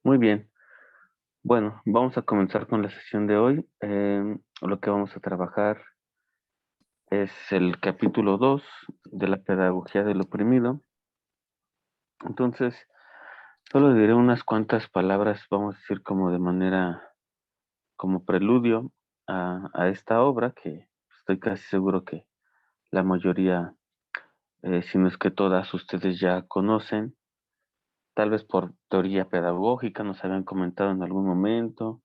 Muy bien. Bueno, vamos a comenzar con la sesión de hoy. Lo que vamos a trabajar es el capítulo 2 de la pedagogía del oprimido. Entonces, solo diré unas cuantas palabras, vamos a decir como de manera, como preludio a esta obra que estoy casi seguro que la mayoría, si no es que todas ustedes ya conocen, tal vez por teoría pedagógica, nos habían comentado en algún momento.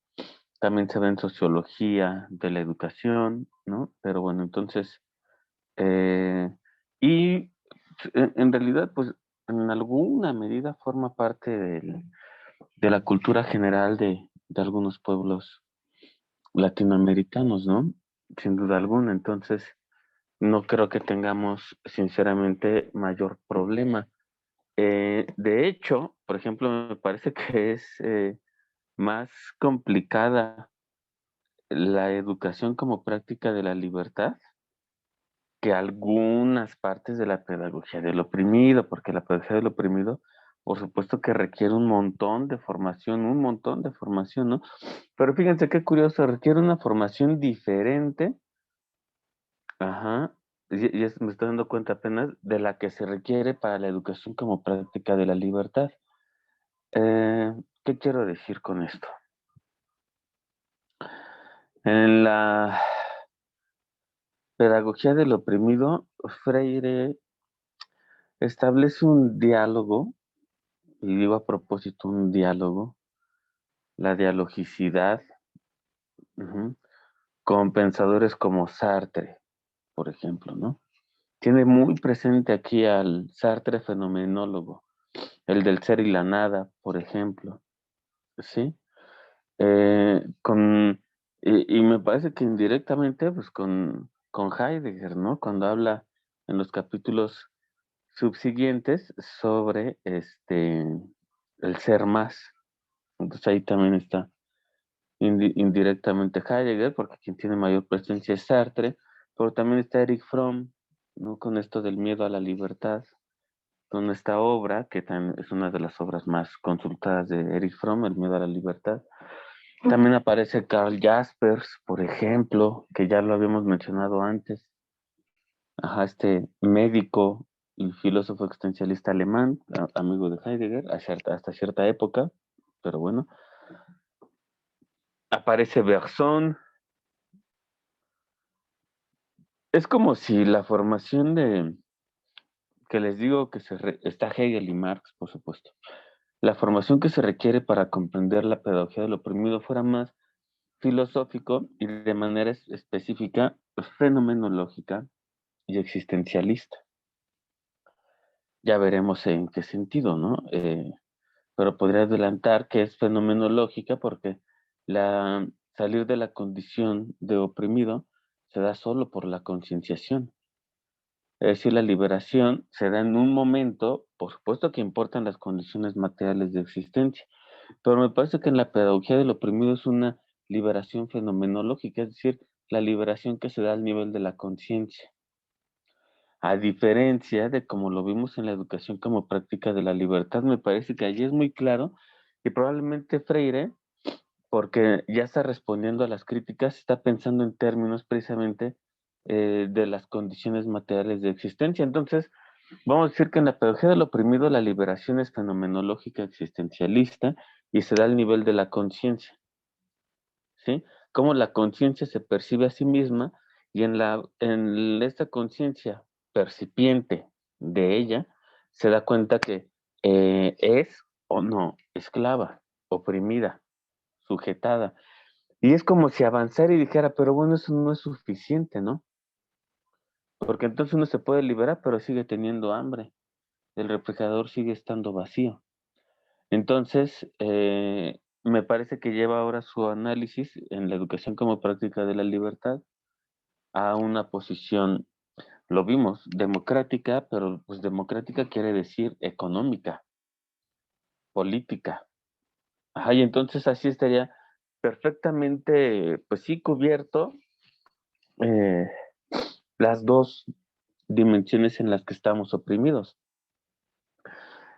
También se ve en sociología de la educación, ¿no? Pero bueno, entonces, eh, y en realidad, pues, en alguna medida forma parte de la cultura general de algunos pueblos latinoamericanos, ¿no? Sin duda alguna. Entonces, no creo que tengamos, sinceramente, mayor problema. De hecho, por ejemplo, me parece que es más complicada la educación como práctica de la libertad que algunas partes de la pedagogía del oprimido, porque la pedagogía del oprimido, por supuesto que requiere un montón de formación, ¿no? Pero fíjense qué curioso, requiere una formación diferente, ajá, me estoy dando cuenta apenas de la que se requiere para la educación como práctica de la libertad. Eh, ¿Qué quiero decir con esto? En la pedagogía del oprimido, Freire establece un diálogo, y digo a propósito un diálogo, la dialogicidad, ujú, con pensadores como Sartre, por ejemplo, ¿no? Tiene muy presente aquí al Sartre fenomenólogo, el del ser y la nada, por ejemplo, ¿sí? Y me parece que indirectamente, pues con Heidegger, ¿no? Cuando habla en los capítulos subsiguientes sobre el ser más. Entonces ahí también está indirectamente Heidegger, porque quien tiene mayor presencia es Sartre, pero también está Eric Fromm, ¿no? Con esto del miedo a la libertad, con esta obra, que también es una de las obras más consultadas de Eric Fromm, El miedo a la libertad. También aparece Karl Jaspers, por ejemplo, que ya lo habíamos mencionado antes, ajá, este médico y filósofo existencialista alemán, amigo de Heidegger, hasta cierta época, pero bueno. Aparece Bergson. Es como si la formación que les digo que está Hegel y Marx, por supuesto. La formación que se requiere para comprender la pedagogía del oprimido fuera más filosófico y de manera específica fenomenológica y existencialista. Ya veremos en qué sentido, ¿no? Pero podría adelantar que es fenomenológica porque la salir de la condición de oprimido se da solo por la concienciación. Es decir, la liberación se da en un momento, por supuesto que importan las condiciones materiales de existencia, pero me parece que en la pedagogía del oprimido es una liberación fenomenológica, es decir, la liberación que se da al nivel de la conciencia. A diferencia de como lo vimos en la educación como práctica de la libertad, me parece que allí es muy claro y probablemente Freire, porque ya está respondiendo a las críticas, está pensando en términos precisamente de las condiciones materiales de existencia. Entonces, vamos a decir que en la pedagogía del oprimido la liberación es fenomenológica existencialista y se da al nivel de la conciencia, ¿sí? Cómo la conciencia se percibe a sí misma y en esta conciencia percipiente de ella se da cuenta que es o no esclava, oprimida, sujetada. Y es como si avanzara y dijera, pero bueno, eso no es suficiente, ¿no? Porque entonces uno se puede liberar, pero sigue teniendo hambre. El refrigerador sigue estando vacío. Entonces, me parece que lleva ahora su análisis en la educación como práctica de la libertad a una posición, lo vimos, democrática, pero pues democrática quiere decir económica, política. Ajá, y entonces así estaría perfectamente, pues sí, cubierto eh, las dos dimensiones en las que estamos oprimidos,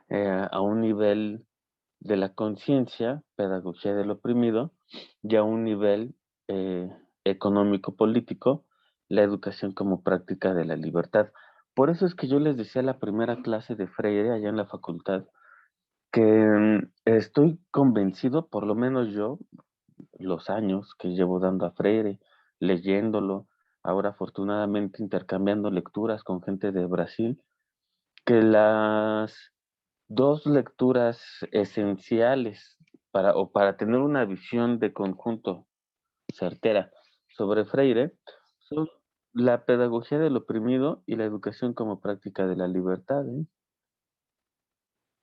a un nivel de la conciencia, pedagogía del oprimido, y a un nivel económico-político, la educación como práctica de la libertad. Por eso es que yo les decía la primera clase de Freire allá en la facultad, que estoy convencido, por lo menos yo, los años que llevo dando a Freire, leyéndolo, ahora afortunadamente intercambiando lecturas con gente de Brasil, que las dos lecturas esenciales para tener una visión de conjunto certera sobre Freire son la pedagogía del oprimido y la educación como práctica de la libertad, ¿eh?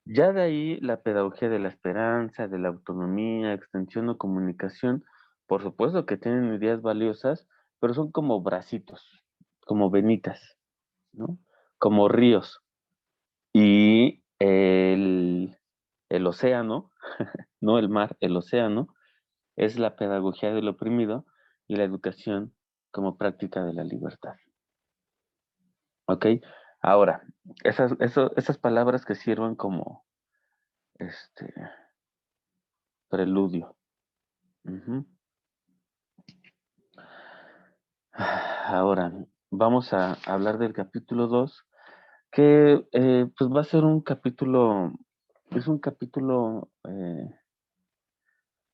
Ya de ahí la pedagogía de la esperanza, de la autonomía, extensión o comunicación, por supuesto que tienen ideas valiosas, pero son como bracitos, como venitas, ¿no? Como ríos. Y el océano, no el mar, el océano, es la pedagogía del oprimido y la educación como práctica de la libertad. ¿Ok? Ahora, esas palabras que sirven como este preludio. Ujú. Ahora, vamos a hablar del capítulo 2, que pues va a ser un capítulo, es un capítulo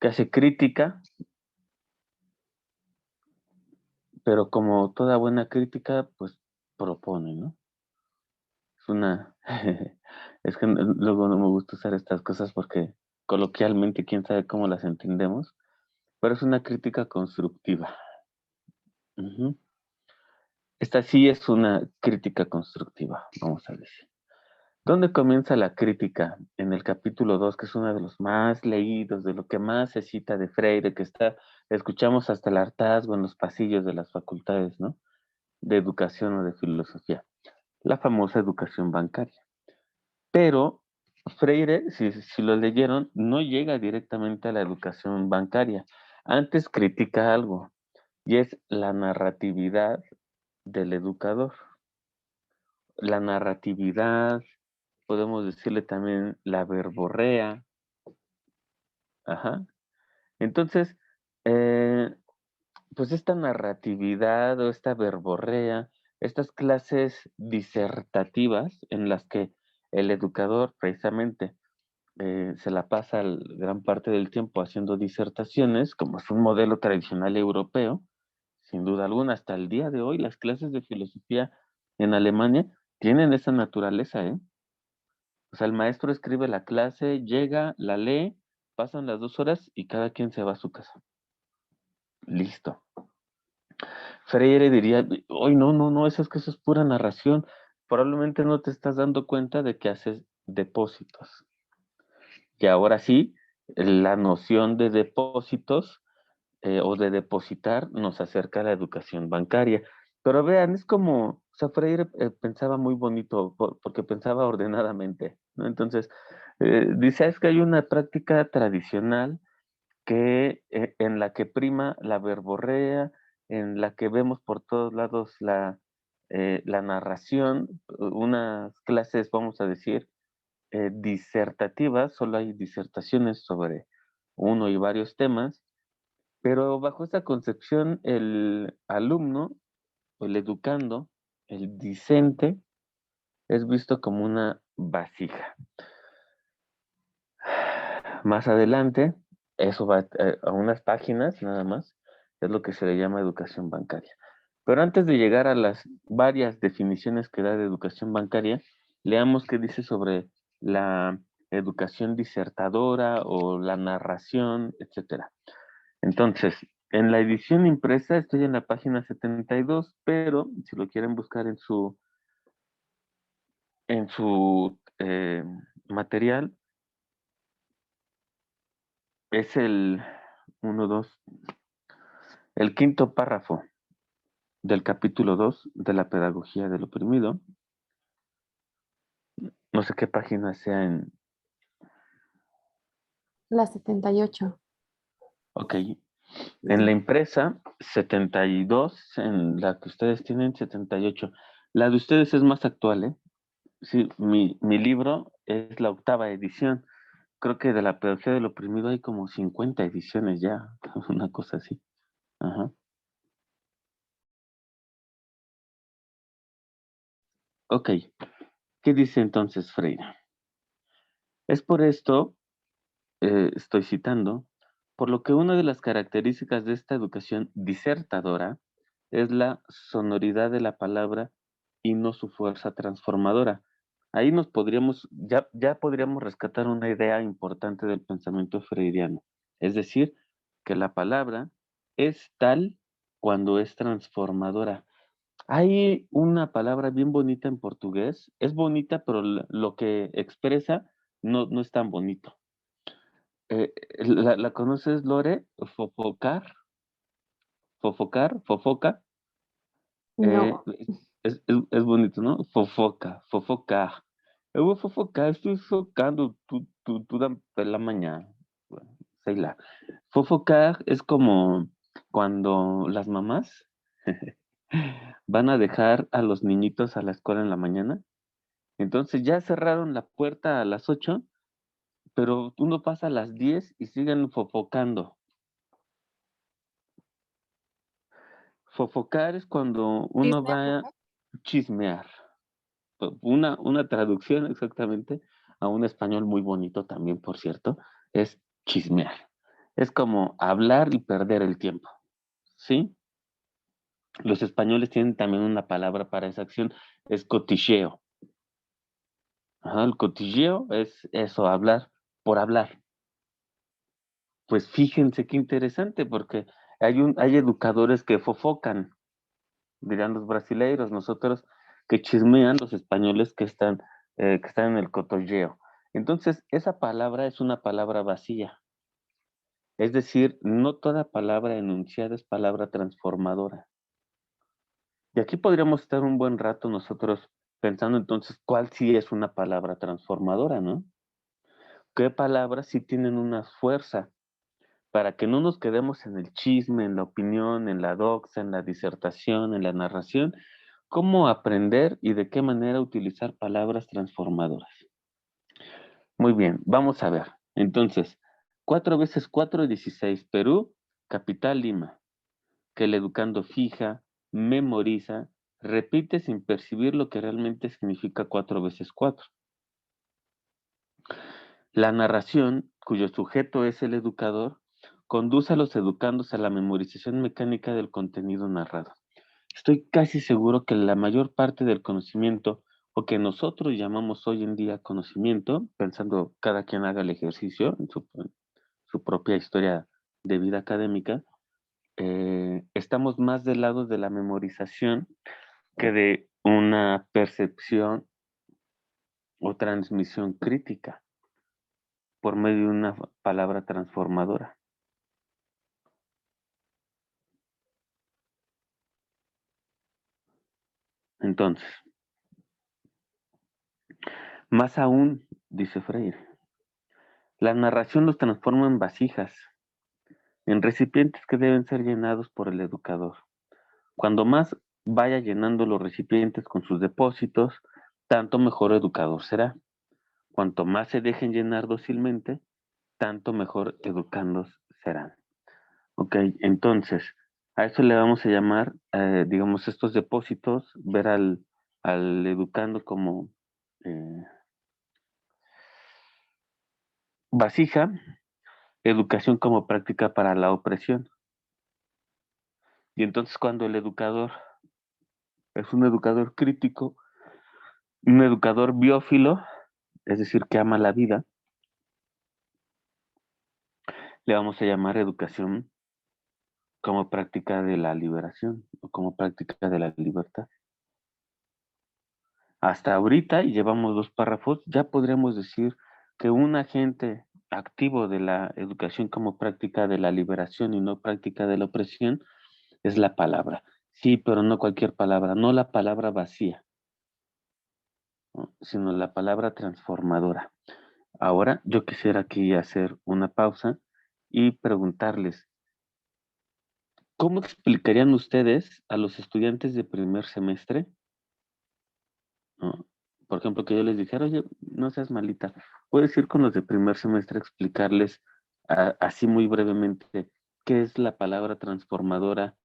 que hace crítica, pero como toda buena crítica, pues propone, ¿no? Es una, es que luego no me gusta usar estas cosas porque coloquialmente quién sabe cómo las entendemos, pero es una crítica constructiva. Ujú. Esta sí es una crítica constructiva, vamos a decir. ¿Dónde comienza la crítica? En el capítulo 2, que es uno de los más leídos, de lo que más se cita de Freire, que escuchamos hasta el hartazgo en los pasillos de las facultades, ¿no? De educación o de filosofía. La famosa educación bancaria. Pero Freire, si lo leyeron, no llega directamente a la educación bancaria. Antes critica algo, y es la narratividad del educador. La narratividad, podemos decirle también la verborrea. Ajá. Entonces, eh, pues esta narratividad o esta verborrea, estas clases disertativas en las que el educador precisamente se la pasa gran parte del tiempo haciendo disertaciones, como es un modelo tradicional europeo, sin duda alguna, hasta el día de hoy las clases de filosofía en Alemania tienen esa naturaleza, ¿eh? O sea, el maestro escribe la clase, llega, la lee, pasan las 2 horas y cada quien se va a su casa. Listo. Freire diría, hoy no, no, no, eso es pura narración. Probablemente no te estás dando cuenta de que haces depósitos. Que ahora sí, la noción de depósitos o de depositar nos acerca a la educación bancaria. Pero vean, es como, o sea, Freire pensaba muy bonito porque pensaba ordenadamente, ¿no? Entonces, dice, es que hay una práctica tradicional en la que prima la verborrea, en la que vemos por todos lados la narración, unas clases, vamos a decir, disertativas, solo hay disertaciones sobre uno y varios temas, pero bajo esta concepción el alumno, el educando, el discente, es visto como una vasija. Más adelante, eso va a unas páginas nada más, es lo que se le llama educación bancaria. Pero antes de llegar a las varias definiciones que da de educación bancaria, leamos qué dice sobre la educación disertadora o la narración, etcétera. Entonces, en la edición impresa estoy en la página 72, pero si lo quieren buscar en su material, es el 1, 2, el quinto párrafo del capítulo 2 de la pedagogía del oprimido. No sé qué página sea en... La 78. Ok, en la impresa 72, en la que ustedes tienen 78. La de ustedes es más actual, ¿eh? Sí, mi libro es la 8ª edición. creo que de la pedagogía del oprimido hay como 50 ediciones ya, una cosa así. Ajá. Ok, ¿qué dice entonces Freire? Es por esto, estoy citando, por lo que una de las características de esta educación disertadora es la sonoridad de la palabra y no su fuerza transformadora. Ahí nos podríamos, ya podríamos rescatar una idea importante del pensamiento freiriano. Es decir, que la palabra es tal cuando es transformadora. Hay una palabra bien bonita en portugués. Es bonita, pero lo que expresa no es tan bonito. ¿La conoces, Lore? Fofocar, fofoca. No, Es bonito, ¿no? Fofocar. Eu vou fofocar, estou focando toda pela mañana. Bueno, sei lá. Fofocar es como cuando las mamás van a dejar a los niñitos a la escuela en la mañana. Entonces ya cerraron la puerta a las 8, pero uno pasa a las 10 y siguen fofocando. Fofocar es cuando uno chisme. va a chismear. Una traducción exactamente a un español muy bonito también, por cierto, es chismear. Es como hablar y perder el tiempo, ¿sí? Los españoles tienen también una palabra para esa acción, es cotilleo. Ajá, el cotilleo es eso, hablar por hablar. Pues fíjense qué interesante, porque hay educadores que fofocan, dirán los brasileiros, nosotros que chismean los españoles que están en el cotilleo. Entonces, esa palabra es una palabra vacía. Es decir, no toda palabra enunciada es palabra transformadora. Y aquí podríamos estar un buen rato nosotros pensando entonces cuál sí es una palabra transformadora, ¿no? ¿Qué palabras sí tienen una fuerza? Para que no nos quedemos en el chisme, en la opinión, en la doxa, en la disertación, en la narración, cómo aprender y de qué manera utilizar palabras transformadoras. Muy bien, vamos a ver. Entonces, 4 veces 4, 16. Perú, capital Lima, que el educando fija, memoriza, repite sin percibir lo que realmente significa 4 veces 4. La narración, cuyo sujeto es el educador, conduce a los educandos a la memorización mecánica del contenido narrado. Estoy casi seguro que la mayor parte del conocimiento, o que nosotros llamamos hoy en día conocimiento, pensando cada quien haga el ejercicio en su propia historia de vida académica, estamos más del lado de la memorización que de una percepción o transmisión crítica por medio de una palabra transformadora. Entonces, más aún, dice Freire, la narración los transforma en vasijas, en recipientes que deben ser llenados por el educador. Cuando más vaya llenando los recipientes con sus depósitos, tanto mejor educador será. Cuanto más se dejen llenar dócilmente, tanto mejor educandos serán. Ok, entonces, a eso le vamos a llamar, digamos, estos depósitos, ver al educando como eh, vasija, educación como práctica para la opresión. Y entonces cuando el educador es un educador crítico, un educador biófilo, es decir, que ama la vida, le vamos a llamar educación como práctica de la liberación o como práctica de la libertad. Hasta ahorita, y llevamos 2 párrafos, ya podríamos decir que un agente activo de la educación como práctica de la liberación y no práctica de la opresión es la palabra. Sí, pero no cualquier palabra, no la palabra vacía, ¿no? Sino la palabra transformadora. Ahora yo quisiera aquí hacer una pausa y preguntarles, ¿cómo explicarían ustedes a los estudiantes de primer semestre, ¿no? Por ejemplo, que yo les dijera, oye, no seas malita, puedes ir con los de primer semestre a explicarles así muy brevemente qué es la palabra transformadora.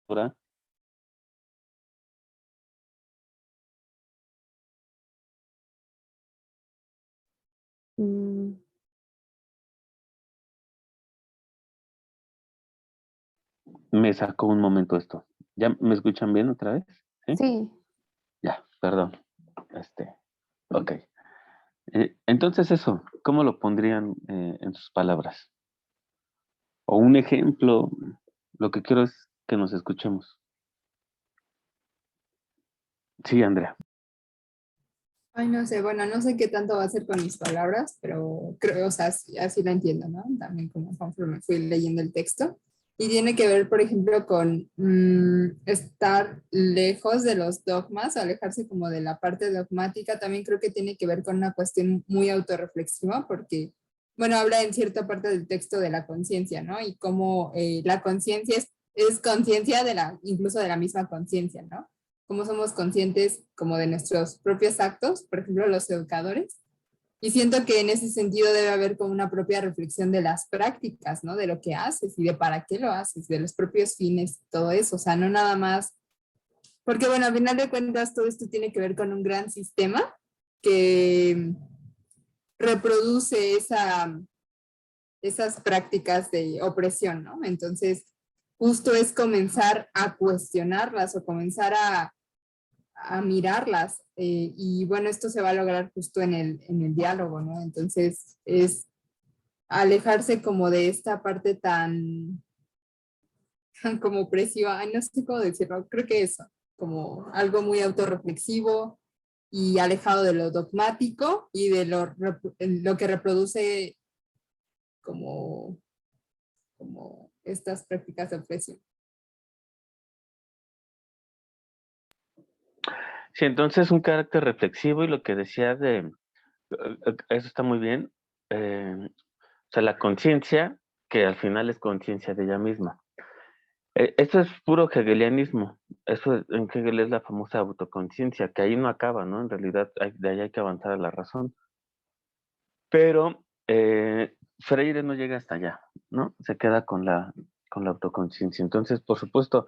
Ahora, Mm, me sacó un momento esto. ¿Ya me escuchan bien otra vez? ¿Sí? sí. Ya, perdón. Ok. Entonces eso, ¿cómo lo pondrían en sus palabras? O un ejemplo, lo que quiero es que nos escuchemos. Sí, Andrea. Ay, no sé, bueno, no sé qué tanto va a ser con mis palabras, pero creo, o sea, así la entiendo, ¿no? También como conforme fui leyendo el texto. Y tiene que ver, por ejemplo, con estar lejos de los dogmas, alejarse como de la parte dogmática. También creo que tiene que ver con una cuestión muy autorreflexiva, porque, bueno, habla en cierta parte del texto de la conciencia, ¿no? Y cómo la conciencia es conciencia de la, incluso de la misma conciencia, ¿no? Cómo somos conscientes como de nuestros propios actos, por ejemplo, los educadores. Y siento que en ese sentido debe haber como una propia reflexión de las prácticas, ¿no? De lo que haces y de para qué lo haces, de los propios fines, todo eso. O sea, no nada más, porque bueno, al final de cuentas todo esto tiene que ver con un gran sistema que reproduce esas prácticas de opresión, ¿no? Entonces, justo es comenzar a cuestionarlas o comenzar a mirarlas. Y bueno, esto se va a lograr justo en el diálogo, ¿no? Entonces es alejarse como de esta parte tan, tan como opresiva, ay, no sé cómo decirlo, creo que eso, como algo muy autorreflexivo y alejado de lo dogmático y de lo que reproduce como, como estas prácticas de opresión. Sí, entonces un carácter reflexivo y lo que decía eso está muy bien. O sea, la conciencia, que al final es conciencia de ella misma. Eso es puro hegelianismo. En Hegel es la famosa autoconciencia, que ahí no acaba, ¿no? En realidad, de ahí hay que avanzar a la razón. Pero Freire no llega hasta allá, ¿no? Se queda con la autoconciencia. Entonces, por supuesto,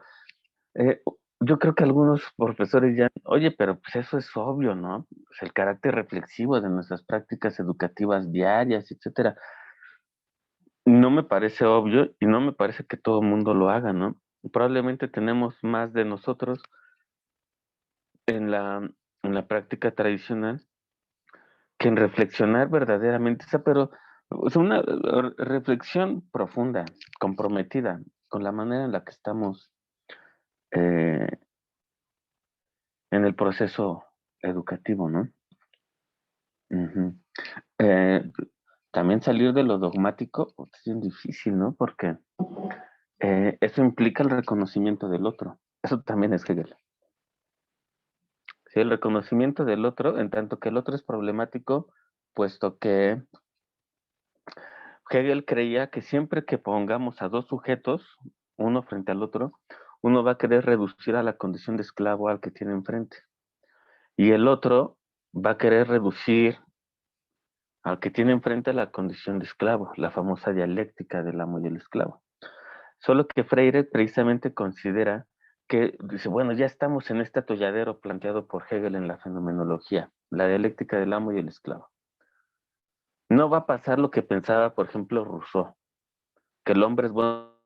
eh, yo creo que algunos profesores ya, oye, pero pues eso es obvio, ¿no? Pues el carácter reflexivo de nuestras prácticas educativas diarias, etcétera. No me parece obvio y no me parece que todo el mundo lo haga, ¿no? Probablemente tenemos más de nosotros en la práctica tradicional que en reflexionar verdaderamente, pero o sea, una reflexión profunda, comprometida con la manera en la que estamos eh, en el proceso educativo, ¿no? Ujú. Eh, También salir de lo dogmático pues, es bien difícil, ¿no? Porque eso implica el reconocimiento del otro. Eso también es Hegel. Sí, el reconocimiento del otro, en tanto que el otro es problemático, puesto que Hegel creía que siempre que pongamos a dos sujetos, uno frente al otro, uno va a querer reducir a la condición de esclavo al que tiene enfrente. Y el otro va a querer reducir al que tiene enfrente a la condición de esclavo, la famosa dialéctica del amo y el esclavo. Solo que Freire precisamente considera que, dice, bueno, ya estamos en este atolladero planteado por Hegel en la fenomenología, la dialéctica del amo y el esclavo. No va a pasar lo que pensaba, por ejemplo, Rousseau, que el hombre es bueno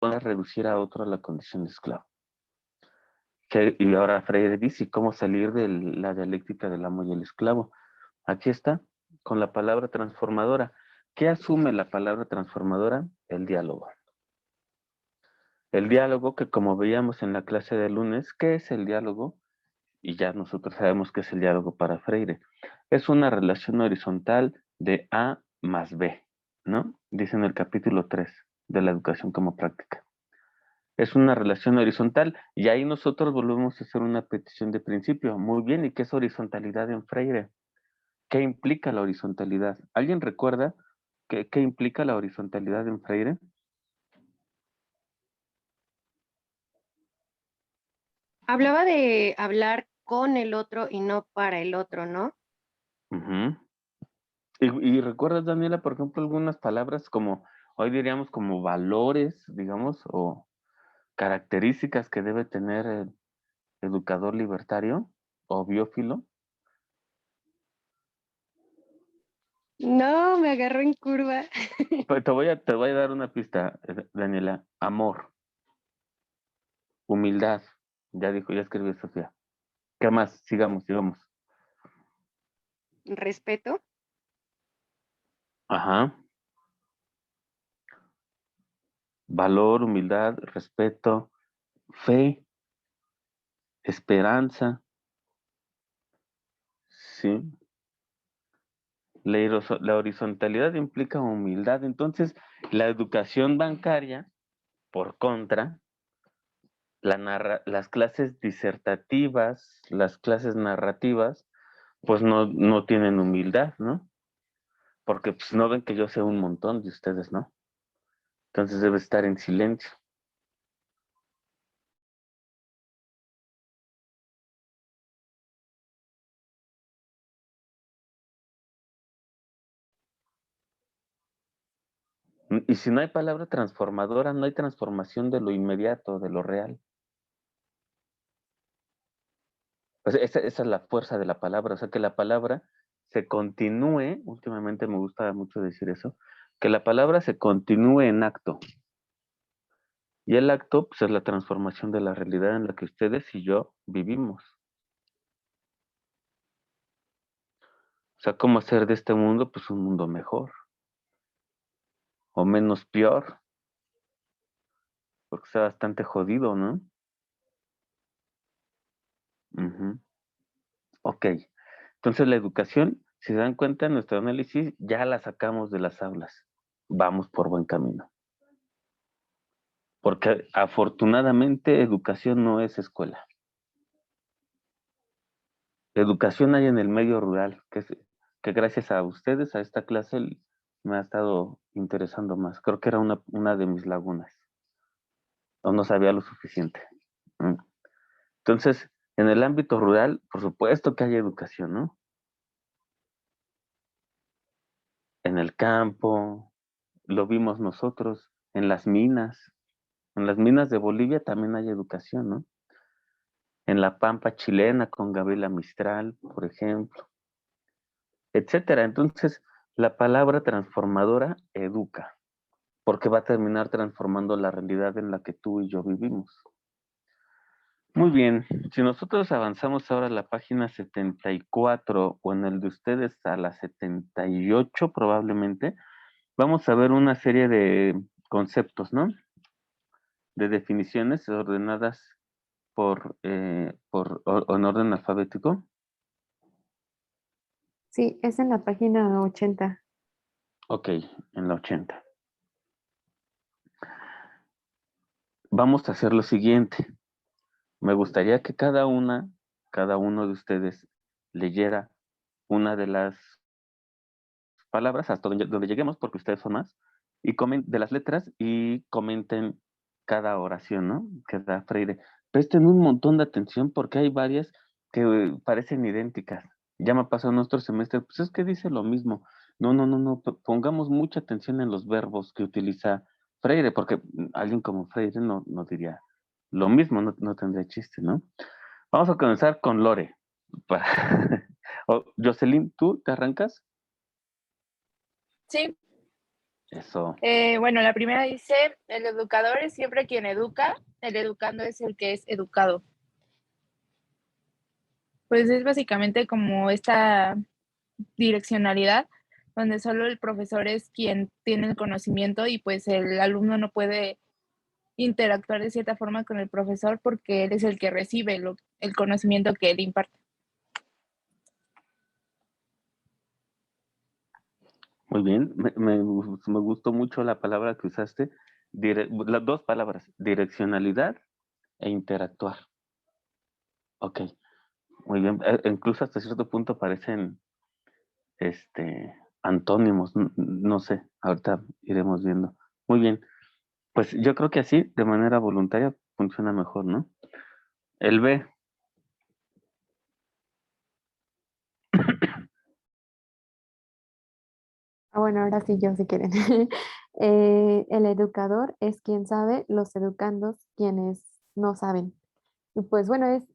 a reducir a otro a la condición de esclavo. Y ahora Freire dice, ¿cómo salir de la dialéctica del amo y el esclavo? Aquí está, con la palabra transformadora. ¿Qué asume la palabra transformadora? El diálogo. El diálogo que como veíamos en la clase de lunes, ¿qué es el diálogo? Y ya nosotros sabemos qué es el diálogo para Freire. Es una relación horizontal de A más B, ¿no? Dice en el capítulo 3. de la educación como práctica. Es una relación horizontal y ahí nosotros volvemos a hacer una petición de principio. Muy bien, ¿y qué es horizontalidad en Freire? ¿Qué implica la horizontalidad? ¿Alguien recuerda qué implica la horizontalidad en Freire? Hablaba de hablar con el otro y no para el otro, ¿no? Uh-huh. ¿Y recuerdas, Daniela, por ejemplo, algunas palabras como, hoy diríamos como valores, digamos, o características que debe tener el educador libertario o biófilo? No, me agarró en curva. Pues te voy a dar una pista, Daniela. Amor, humildad. Ya dijo, ya escribió Sofía. ¿Qué más? Sigamos, sigamos. Respeto. Ajá. Valor, humildad, respeto, fe, esperanza. Sí. La horizontalidad implica humildad. Entonces, la educación bancaria, por contra, las clases disertativas, las clases narrativas, pues no tienen humildad, ¿no? Porque pues no ven que yo sé un montón de ustedes, ¿no? Entonces debe estar en silencio. Y si no hay palabra transformadora, no hay transformación de lo inmediato, de lo real. Pues esa es la fuerza de la palabra, o sea, que la palabra se continúe, últimamente me gusta mucho decir eso, que la palabra se continúe en acto. Y el acto, pues, es la transformación de la realidad en la que ustedes y yo vivimos. O sea, cómo hacer de este mundo, pues, un mundo mejor o menos peor, porque está bastante jodido, ¿no? Ujú. Ok. Entonces, la educación, si se dan cuenta, en nuestro análisis ya la sacamos de las aulas. Vamos por buen camino. Porque afortunadamente educación no es escuela. Educación hay en el medio rural, que gracias a ustedes, a esta clase, me ha estado interesando más. Creo que era una de mis lagunas. O no sabía lo suficiente. ¿Mm? Entonces, en el ámbito rural, por supuesto que hay educación, ¿no? En el campo, lo vimos nosotros, en las minas de Bolivia también hay educación, ¿no? En la pampa chilena con Gabriela Mistral, por ejemplo, etcétera. Entonces, la palabra transformadora educa, porque va a terminar transformando la realidad en la que tú y yo vivimos. Muy bien, si nosotros avanzamos ahora a la página 74 o en el de ustedes a la 78 probablemente, vamos a ver una serie de conceptos, ¿no? De definiciones ordenadas en orden alfabético. Sí, es en la página 80. Ok, en la 80. Vamos a hacer lo siguiente. Me gustaría que cada uno de ustedes leyera una de las palabras hasta donde lleguemos, porque ustedes son más, y de las letras y comenten cada oración, ¿no? Que da Freire. Presten un montón de atención porque hay varias que parecen idénticas. Ya me pasó en nuestro semestre, pues es que dice lo mismo. No, pongamos mucha atención en los verbos que utiliza Freire, porque alguien como Freire no diría lo mismo, no tendría chiste, ¿no? Vamos a comenzar con Lore. Jocelyn, ¿tú te arrancas? Sí, Eso. bueno, la primera dice, el educador es siempre quien educa, el educando es el que es educado. Pues es básicamente como esta direccionalidad, donde solo el profesor es quien tiene el conocimiento y pues el alumno no puede interactuar de cierta forma con el profesor porque él es el que recibe el conocimiento que él imparte. Muy bien, me gustó mucho la palabra que usaste, las dos palabras, direccionalidad e interactuar. Ok, muy bien. Incluso hasta cierto punto parecen antónimos, no sé, ahorita iremos viendo. Muy bien, pues yo creo que así, de manera voluntaria, funciona mejor, ¿no? El B. Bueno, ahora sí yo si quieren. El educador es quien sabe, los educandos quienes no saben. Y pues bueno,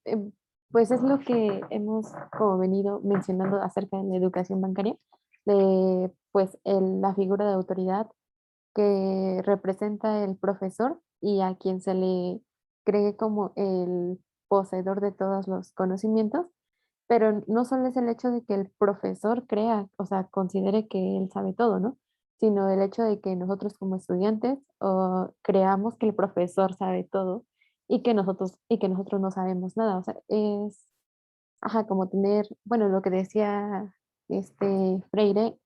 pues es lo que hemos como venido mencionando acerca de la educación bancaria, de pues la figura de autoridad que representa el profesor y a quien se le cree como el poseedor de todos los conocimientos, pero no solo es el hecho de que el profesor crea, o sea, considere que él sabe todo, ¿no? Sino el hecho de que nosotros como estudiantes creamos que el profesor sabe todo y que nosotros no sabemos nada. O sea, es, ajá, como tener, bueno, lo que decía Freire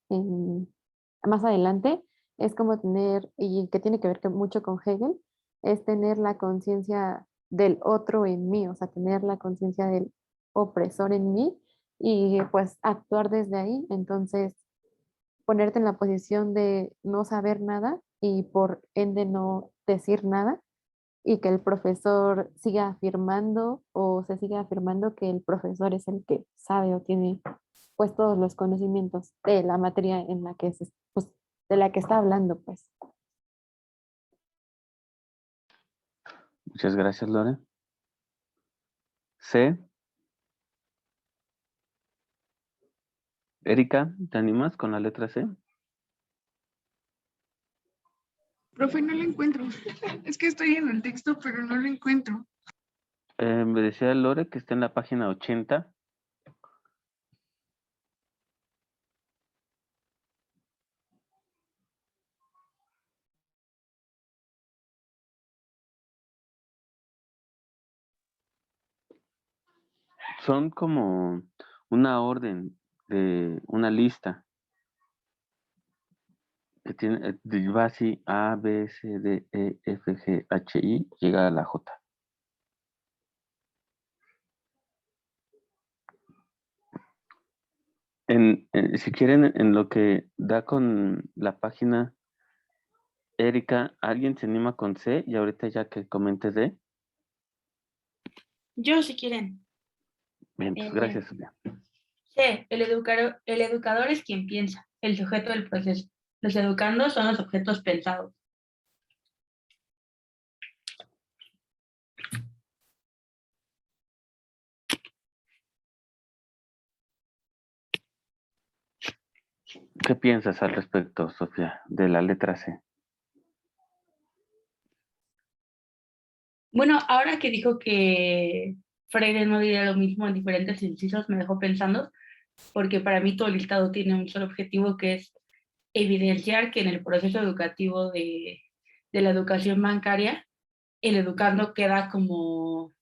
más adelante, es como tener, y que tiene que ver mucho con Hegel, es tener la conciencia del otro en mí, o sea, tener la conciencia del opresor en mí y pues actuar desde ahí. Entonces, ponerte en la posición de no saber nada y por ende no decir nada y que el profesor siga afirmando o se siga afirmando que el profesor es el que sabe o tiene pues todos los conocimientos de la materia en la que pues, de la que está hablando, pues. Muchas gracias, Lore. C. Erika, ¿te animas con la letra C? Profe, no lo encuentro. Es que estoy en el texto, pero no lo encuentro. Me decía Lore que está en la página 80. Son como una orden de una lista que tiene, va así A, B, C, D, E, F, G, H, I, llega a la J. Si quieren, en lo que da con la página, Erika, ¿alguien se anima con C? Y ahorita ya que comente D. Yo, si quieren. Bien, pues gracias, Sofía. C. El educador es quien piensa, el sujeto del proceso. Los educandos son los objetos pensados. ¿Qué piensas al respecto, Sofía, de la letra C? Bueno, ahora que dijo que Freire no diría lo mismo en diferentes incisos, me dejó pensando, porque para mí todo el listado tiene un solo objetivo, que es evidenciar que en el proceso educativo de la educación bancaria, el educando queda como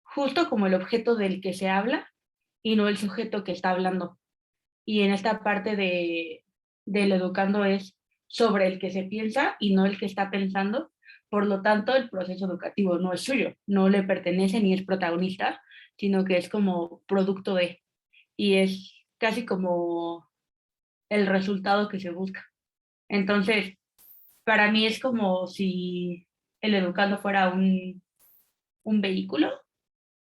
justo como el objeto del que se habla y no el sujeto que está hablando. Y en esta parte del educando es sobre el que se piensa y no el que está pensando. Por lo tanto, el proceso educativo no es suyo, no le pertenece ni es protagonista, sino que es como producto de, y es casi como el resultado que se busca. Entonces, para mí es como si el educando fuera un vehículo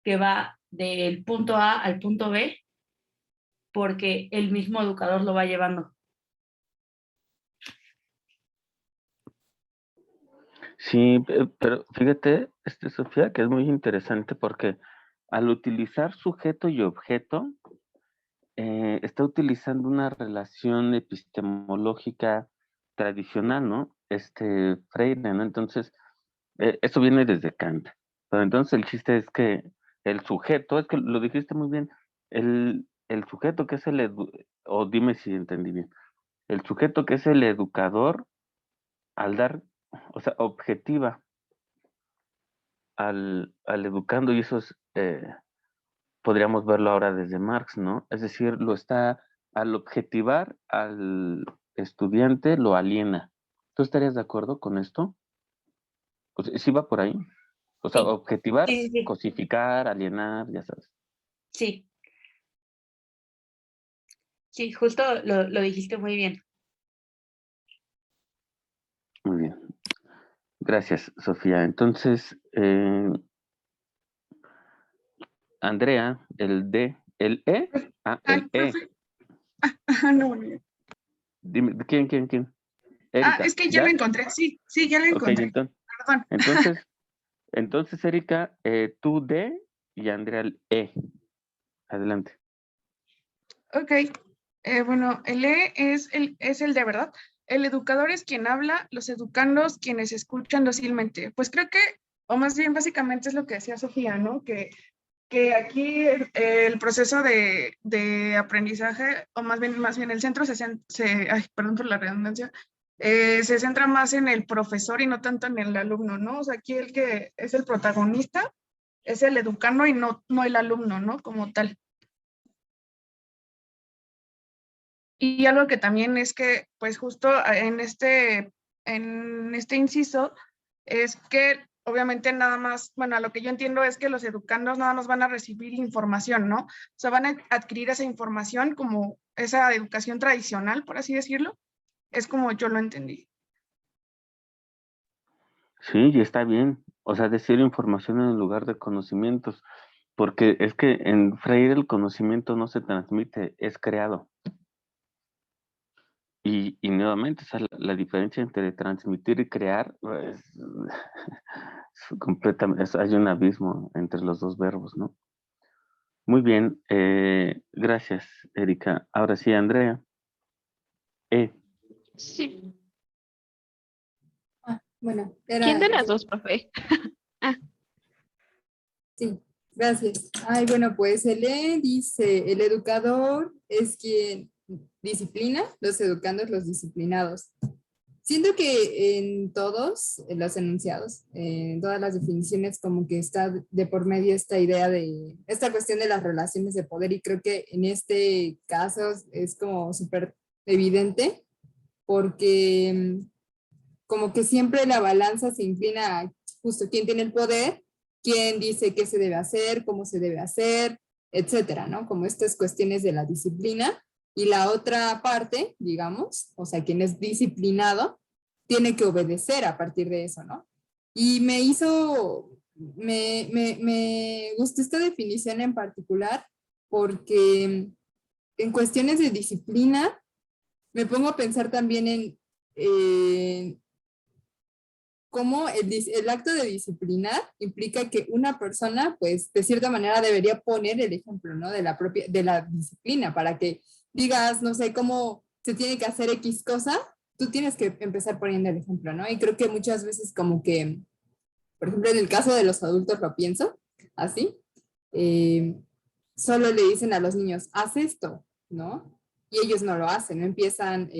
que va del punto A al punto B porque el mismo educador lo va llevando. Sí, pero fíjate, Sofía, que es muy interesante porque al utilizar sujeto y objeto, está utilizando una relación epistemológica tradicional, ¿no? Freire, ¿no? Entonces, eso viene desde Kant. Pero entonces el chiste es que el sujeto, es que lo dijiste muy bien, el sujeto que es o dime si entendí bien, el sujeto que es el educador, al dar, o sea, objetiva al educando, y eso es, podríamos verlo ahora desde Marx, ¿no? Es decir, al objetivar al estudiante, lo aliena. ¿Tú estarías de acuerdo con esto? O sea, ¿sí va por ahí? O sea, Sí, objetivar, sí, sí, cosificar, alienar, ya sabes. sí, sí, justo lo dijiste muy bien. Muy bien. Gracias, Sofía. Entonces, Andrea, el D, el E. Ah, Ay, el E. profe. No, bueno, ya. Dime, ¿quién? Erika, Es que ya lo ¿ya? encontré. Sí, sí, ya lo Ok, encontré. Perdón. entonces, Erika, tú D y Andrea el E. Adelante. Ok. Bueno, el E es el de verdad. El educador es quien habla, los educandos quienes escuchan dócilmente. Pues creo que, o más bien básicamente es lo que decía Sofía, ¿no? Que aquí el proceso de aprendizaje, o más bien el centro ay, perdón por la redundancia, se centra más en el profesor y no tanto en el alumno, ¿no? O sea, aquí el que es el protagonista es el educando y no el alumno, ¿no? Como tal. Y algo que también es que, pues justo en este inciso, es que obviamente nada más, bueno, a lo que yo entiendo es que los educandos nada más van a recibir información, ¿no? O sea, van a adquirir esa información como esa educación tradicional, por así decirlo. Es como yo lo entendí. Sí, y está bien. O sea, decir información en lugar de conocimientos. Porque es que en Freire el conocimiento no se transmite, es creado. Y nuevamente, o sea, la diferencia entre transmitir y crear, pues, completamente, hay un abismo entre los dos verbos, ¿no? Muy bien, gracias, Erika. Ahora sí, Andrea. E. Sí. Bueno, ¿Quién era, de las dos, profe? Ah, sí, gracias. Ay, bueno, pues el E dice, el educador es quien disciplina, los educandos los disciplinados. Siento que en todos en los enunciados, en todas las definiciones, como que está de por medio esta idea de, esta cuestión de las relaciones de poder y creo que en este caso es como súper evidente porque como que siempre la balanza se inclina a justo quién tiene el poder, quién dice qué se debe hacer, cómo se debe hacer, etcétera, ¿no? Como estas cuestiones de la disciplina. Y la otra parte, digamos, o sea, quien es disciplinado, tiene que obedecer a partir de eso, ¿no? Y me gustó esta definición en particular porque en cuestiones de disciplina me pongo a pensar también en cómo el acto de disciplinar implica que una persona, pues, de cierta manera debería poner el ejemplo, ¿no? De la disciplina, para que digas, no sé, cómo se tiene que hacer X cosa, tú tienes que empezar poniendo el ejemplo, ¿no? Y creo que muchas veces como que, por ejemplo, en el caso de los adultos lo pienso así, eh, solo le dicen a los niños, haz esto, ¿no? Y ellos no lo hacen, no empiezan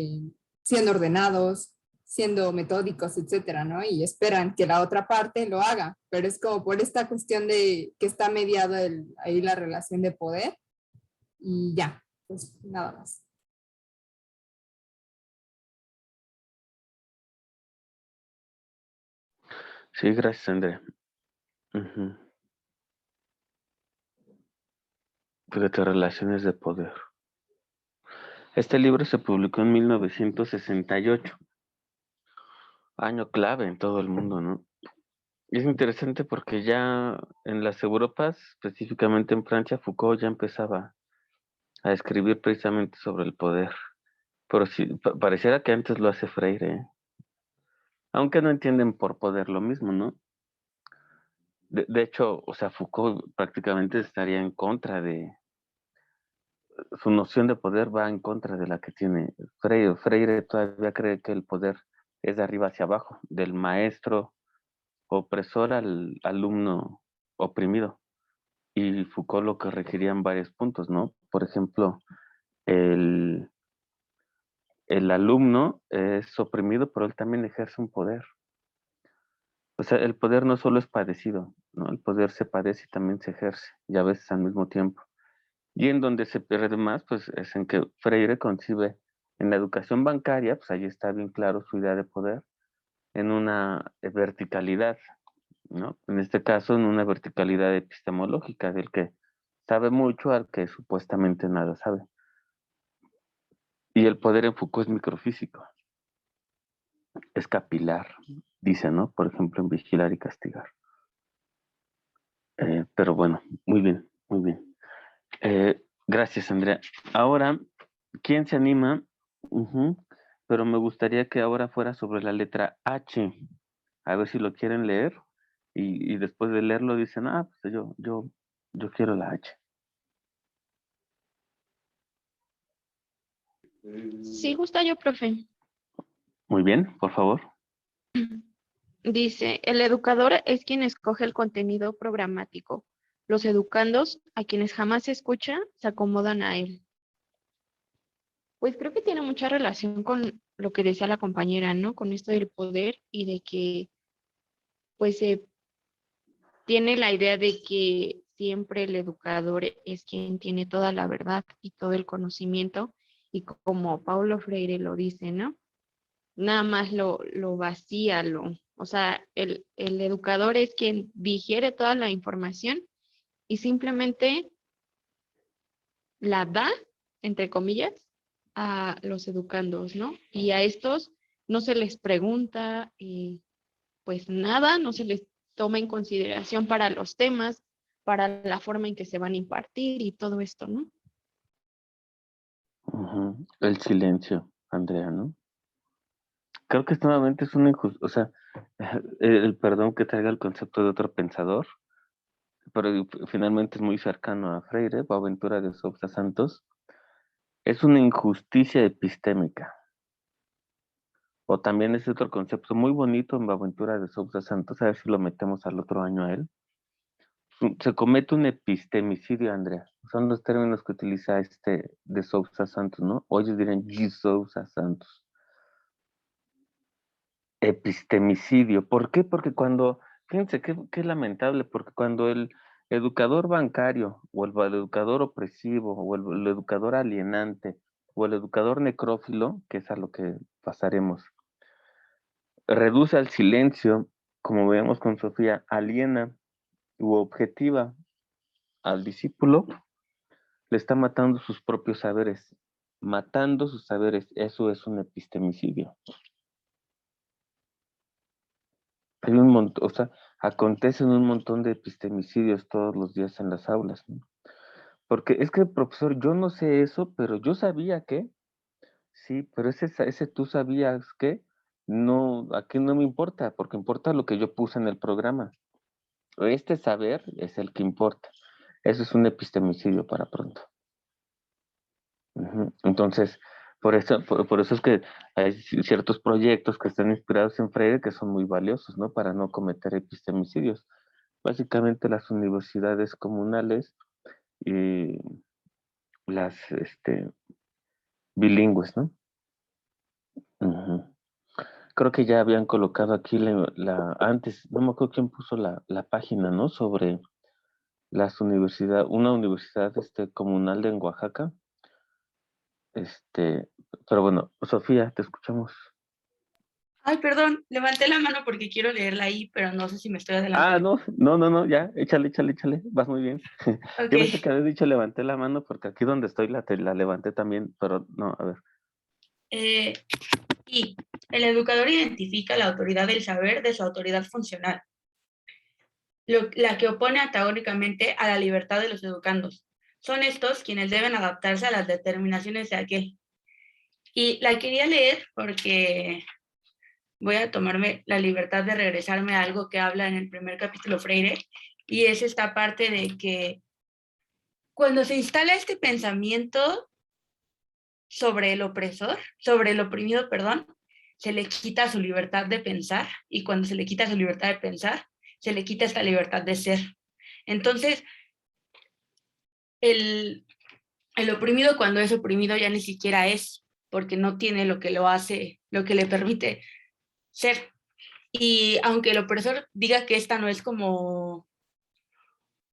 siendo ordenados, siendo metódicos, etcétera, ¿no? Y esperan que la otra parte lo haga, pero es como por esta cuestión de que está mediado ahí la relación de poder y ya, pues nada más. Sí, gracias, Andrea. Ujú. Fíjate, relaciones de poder. Este libro se publicó en 1968, año clave en todo el mundo, ¿no? Y es interesante porque ya en las Europas, específicamente en Francia, Foucault ya empezaba a escribir precisamente sobre el poder. Pero sí, pareciera que antes lo hace Freire, ¿eh? Aunque no entienden por poder lo mismo, ¿no? De hecho, o sea, Foucault prácticamente estaría en contra de, su noción de poder va en contra de la que tiene Freire. Freire todavía cree que el poder es de arriba hacia abajo, del maestro opresor al alumno oprimido. Y Foucault lo que requerían varios puntos, ¿no? Por ejemplo, el, el alumno es oprimido, pero él también ejerce un poder. O sea, el poder no solo es padecido, ¿no? El poder se padece y también se ejerce, y a veces al mismo tiempo. Y en donde se pierde más, pues es en que Freire concibe en la educación bancaria, pues ahí está bien claro su idea de poder, en una verticalidad, ¿no? En este caso, en una verticalidad epistemológica, del que sabe mucho al que supuestamente nada sabe. Y el poder en Foucault es microfísico, es capilar, dice, ¿no? Por ejemplo, en Vigilar y Castigar. Pero bueno, muy bien, muy bien. Gracias, Andrea. Ahora, ¿quién se anima? Ujú. Pero me gustaría que ahora fuera sobre la letra H. A ver si lo quieren leer. Y después de leerlo dicen, ah, pues yo quiero la H. Sí, gusta yo, profe. Muy bien, por favor. Dice, el educador es quien escoge el contenido programático. Los educandos, a quienes jamás se escucha, se acomodan a él. Pues creo que tiene mucha relación con lo que decía la compañera, ¿no? Con esto del poder y de que, pues, se tiene la idea de que siempre el educador es quien tiene toda la verdad y todo el conocimiento. Y como Paulo Freire lo dice, ¿no? Nada más lo vacía, o sea, el educador es quien digiere toda la información y simplemente la da, entre comillas, a los educandos, ¿no? Y a estos no se les pregunta, pues nada, no se les toma en consideración para los temas, para la forma en que se van a impartir y todo esto, ¿no? Ujú. El silencio, Andrea, ¿no? Creo que nuevamente es una injusticia, o sea, el perdón que traiga el concepto de otro pensador, pero finalmente es muy cercano a Freire, Boaventura de Sousa Santos, es una injusticia epistémica. O también es otro concepto muy bonito en Boaventura de Sousa Santos, a ver si lo metemos al otro año a él. Se comete un epistemicidio, Andrea. Son los términos que utiliza de Sousa Santos, ¿no? O ellos dirían G. Sousa Santos. Epistemicidio. ¿Por qué? Porque fíjense qué lamentable, porque cuando el educador bancario, o el educador opresivo, o el educador alienante, o el educador necrófilo, que es a lo que pasaremos, reduce al silencio, como vemos con Sofía, aliena u objetiva al discípulo, le está matando sus propios saberes. Matando sus saberes, eso es un epistemicidio. Hay un montón, o sea, acontecen un montón de epistemicidios todos los días en las aulas, ¿no? Porque es que, profesor, yo no sé eso, pero yo sabía que, sí, pero ese tú sabías que, no, aquí no me importa, porque importa lo que yo puse en el programa. Este saber es el que importa. Eso es un epistemicidio para pronto. Ujú. Entonces, por eso es que hay ciertos proyectos que están inspirados en Freire que son muy valiosos, ¿no? Para no cometer epistemicidios. Básicamente las universidades comunales y las bilingües, ¿no? Ujú. Creo que ya habían colocado aquí antes, no me acuerdo quién puso la página, ¿no? Sobre una universidad comunal en Oaxaca. Pero bueno, Sofía, te escuchamos. Ay, perdón, levanté la mano porque quiero leerla ahí, pero no sé si me estoy Ah, adelantando. no, ya, échale, vas muy bien. Ok. Yo pensé que habías dicho levanté la mano porque aquí donde estoy la levanté también, pero no, a ver. Y el educador identifica la autoridad del saber de su autoridad funcional, la que opone antagónicamente a la libertad de los educandos. Son estos quienes deben adaptarse a las determinaciones de aquel. Y la quería leer porque voy a tomarme la libertad de regresarme a algo que habla en el primer capítulo Freire, y es esta parte de que cuando se instala este pensamiento sobre el opresor, sobre el oprimido, perdón, se le quita su libertad de pensar, y cuando se le quita su libertad de pensar, se le quita esta libertad de ser. Entonces, el oprimido, cuando es oprimido, ya ni siquiera es, porque no tiene lo que lo hace, lo que le permite ser. Y aunque el opresor diga que esta no es como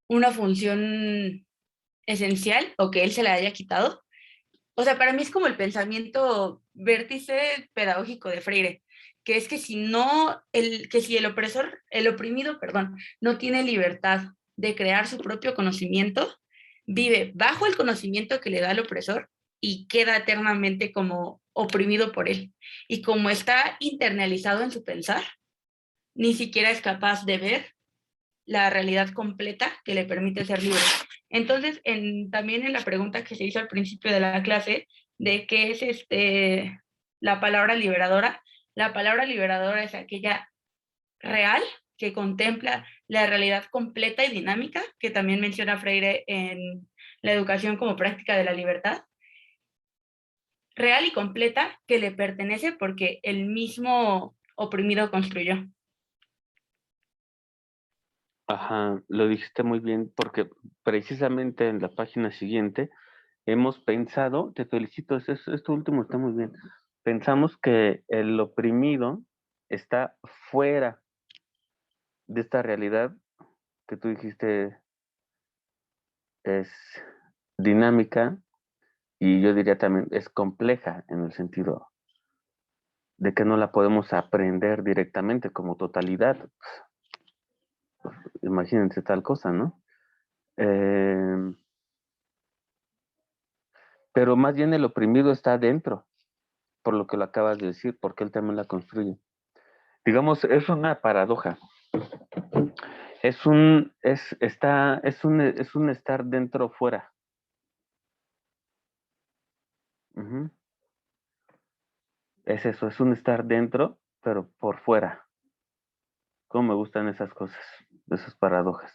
una función esencial o que él se la haya quitado, o sea, para mí es como el pensamiento vértice pedagógico de Freire, que es que si el oprimido, perdón, no tiene libertad de crear su propio conocimiento, vive bajo el conocimiento que le da el opresor y queda eternamente como oprimido por él. Y como está internalizado en su pensar, ni siquiera es capaz de ver la realidad completa que le permite ser libre. Entonces, también en la pregunta que se hizo al principio de la clase, de qué es la palabra liberadora es aquella real que contempla la realidad completa y dinámica, que también menciona Freire en la educación como práctica de la libertad, real y completa que le pertenece porque el mismo oprimido construyó. Ajá, lo dijiste muy bien porque precisamente en la página siguiente hemos pensado, te felicito, esto último está muy bien. Pensamos que el oprimido está fuera de esta realidad que tú dijiste es dinámica y yo diría también es compleja en el sentido de que no la podemos aprender directamente como totalidad. Imagínense tal cosa, ¿no? Pero más bien el oprimido está adentro, por lo que lo acabas de decir, porque él también la construye. Digamos, es una paradoja. Es un estar dentro fuera. Ujú. Es eso, es un estar dentro, pero por fuera. Cómo me gustan esas cosas, esas paradojas.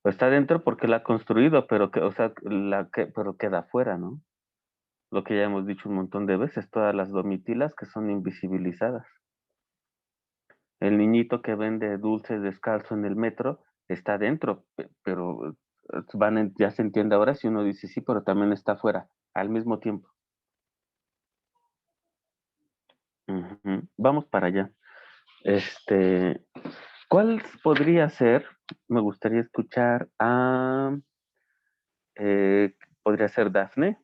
Está dentro porque la ha construido, pero o sea, pero queda afuera, ¿no? Lo que ya hemos dicho un montón de veces, todas las domitilas que son invisibilizadas. El niñito que vende dulces descalzo en el metro está dentro, pero ya se entiende ahora si uno dice sí, pero también está afuera, al mismo tiempo. Ujú. Vamos para allá. ¿Cuál podría ser? Me gustaría escuchar podría ser Dafne.